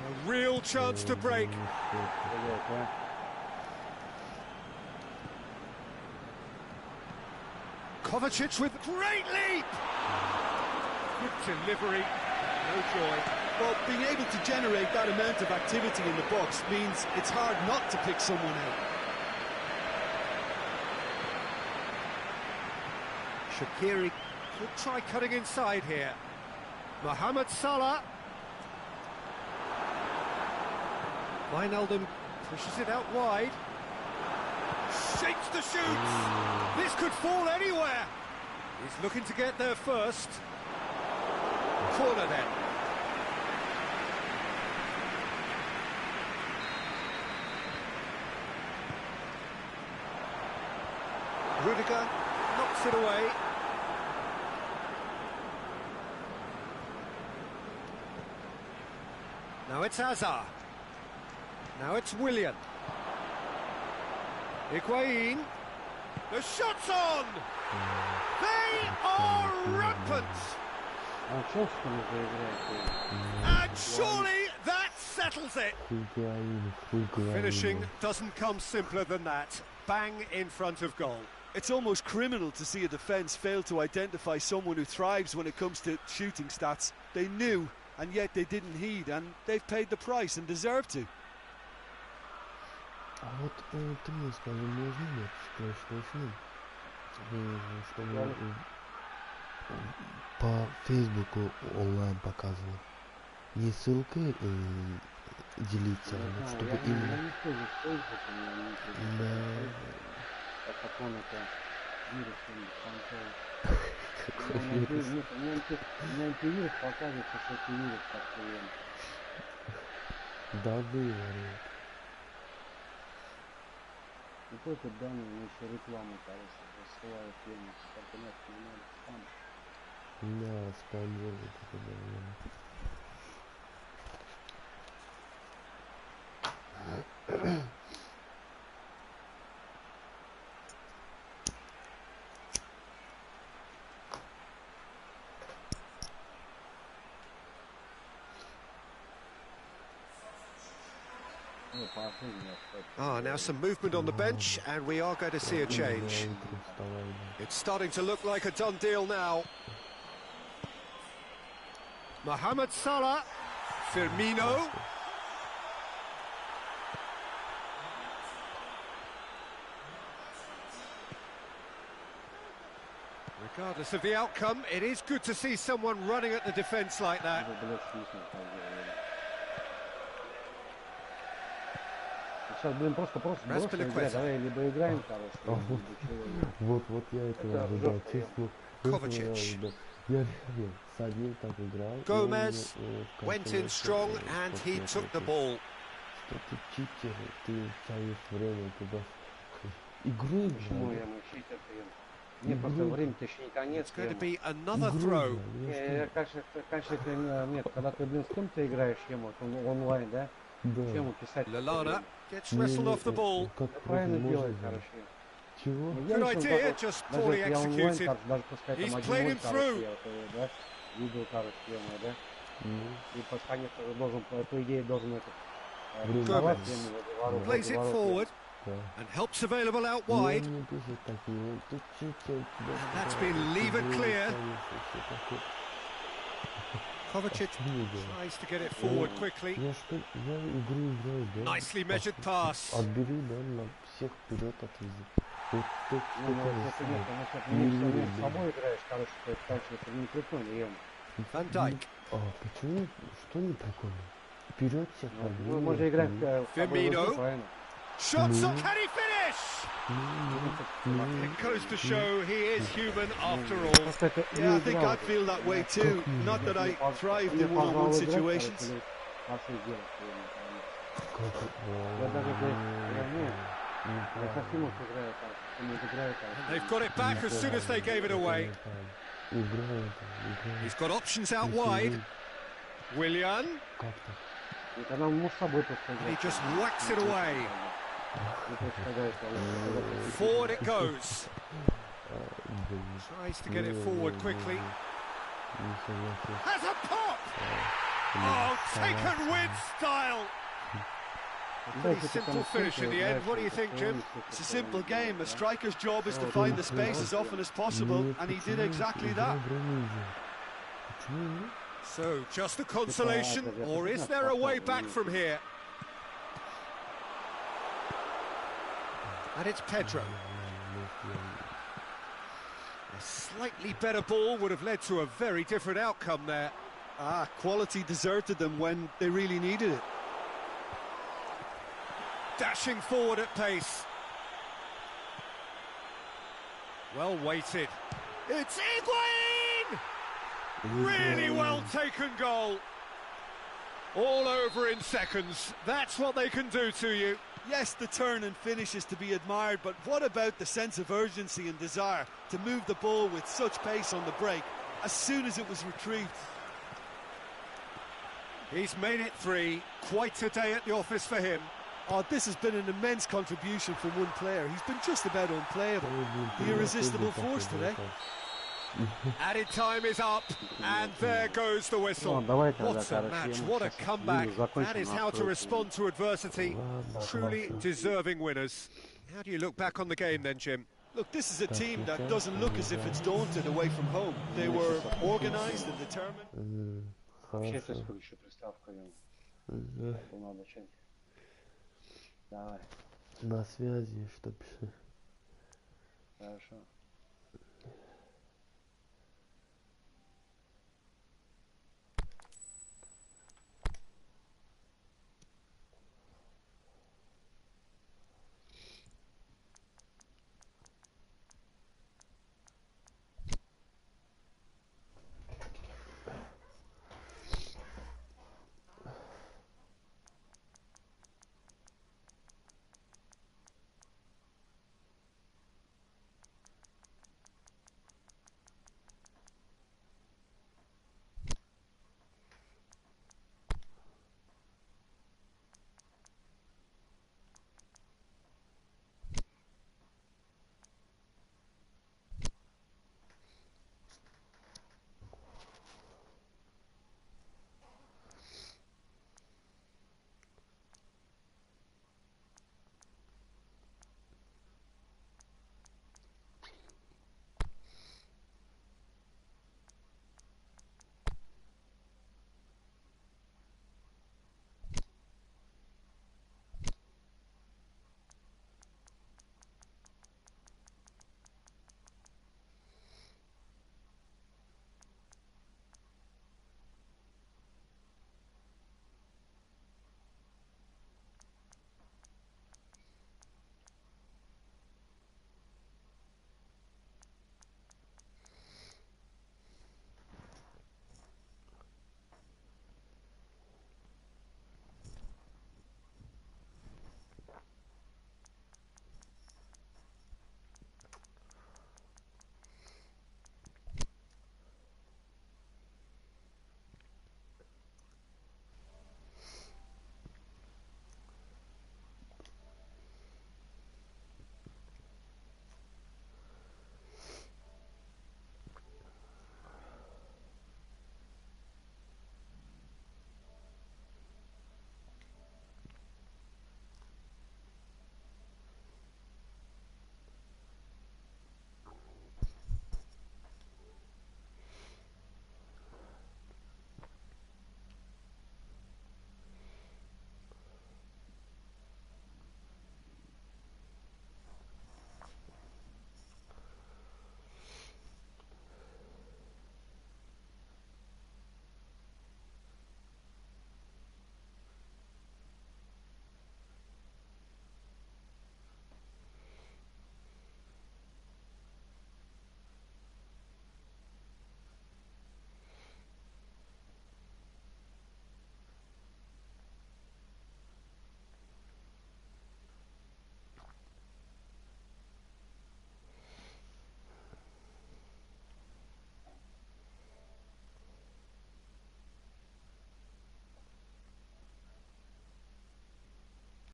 A real chance to break. Kovacic with great leap. Good delivery. No joy. Well, being able to generate that amount of activity in the box means it's hard not to pick someone out. Shaqiri could try cutting inside here. Mohamed Salah. Wijnaldum pushes it out wide. Shapes the shoots. This could fall anywhere. He's looking to get there first. Corner then. Rudiger knocks it away. Now it's Hazard. Now it's Willian. Higuain. The shot's on! They are rampant! And surely that settles it! Finishing doesn't come simpler than that. Bang in front of goal. It's almost criminal to see a defence fail to identify someone who thrives when it comes to shooting stats. They knew, and yet they didn't heed, and they've paid the price and deserve to. А вот ты мне скажи, можно ли строчный фильм, чтобы по Фейсбуку онлайн показывал? Не ссылкой делиться, а чтобы именно... Да. Какой вирус мне антивирус показывает, что это вирус постоянно. Да, было. Какой-то данный, мне еще рекламу, кажется, рассылают фильмы, только нет, не надо спам. Да, спам делает это, наверное. Now some movement on the bench, and we are going to see a change. It's starting to look like a done deal now. Mohamed Salah, Firmino. Regardless of the outcome, it is good to see someone running at the defence like that. Сейчас будем просто играть, давай либо играем, короче. Вот я этого ожидал, честно. Я реально садил, так играл. Gomez went in strong and he took the ball. Что ты читер, ты тянешь время туда. Игру почему я читер? Мне просто время-то еще не конец. It's going to be another throw. Конечно, нет, когда ты, с кем-то играешь, онлайн, да? Чем писать? Lallana gets wrestled off the ball. Правильно делает, короче. Чего? Good idea, just poorly executed. He's played him through. Видео, короче, да? И под конец должен, по идее, должен Gomez plays it forward and helps available out wide. And that's been levered clear. Kovacic tries to get it forward quickly. Nicely measured pass. Отбери, да, на всех вперед отвези. Вот тут Ну, что-то может, не если нет, знаю. если Не ты верю, с собой играешь, короче, то это дальше это не прикольно, ем. Van Dijk. А почему? Что не прикольно? Вперед всех Ну, мы подвинул, можем играть вперед. с тобой в игру, Firmino. правильно? Shots No. on, can he finish? It goes to show he is human after all. Просто это Yeah, не I think игра I'd уже. feel that way too. Not that I thrived in one-on-one situations. Как Я даже, я совсем уж играю так, не играю так. They've got it back as soon as they gave it away. Играет. He's got options out wide. Willian. Как так? И тогда мы с собой просто And he играем. just whacks it away. Не представляешь, Forward it goes. Блин. Tries to get it forward quickly. Не согласен. Has a pop! Oh, taken with style! A pretty simple finish in the end. What do you think, Jim? It's a simple game. A striker's job is to find the space as often as possible, Нет, and he did почему? exactly Игра that. обороны идет. Почему нет? So, just a consolation, or is there a way back from here? And it's Pedro. A slightly better ball would have led to a very different outcome there. Ah, quality deserted them when they really needed it. Dashing forward at pace. Well weighted. It's Higuain! Really well taken goal. All over in seconds. That's what they can do to you. Yes, the turn and finish is to be admired, but what about the sense of urgency and desire to move the ball with such pace on the break as soon as it was retrieved? He's made it 3. Quite a day at the office for him. Oh, this has been an immense contribution from one player. He's been just about unplayable. The irresistible force today. Added time is up, and there goes the whistle. What a match, what a comeback. That is how to respond to adversity. Truly deserving winners. How do you look back on the game then, Jim? Look, this is a team that doesn't look as if it's daunted away from home. They were organised and determined. Вообще, Хорошо. это еще приставка, ем. Это надо начать. Давай, На связи, что пишешь? хорошо.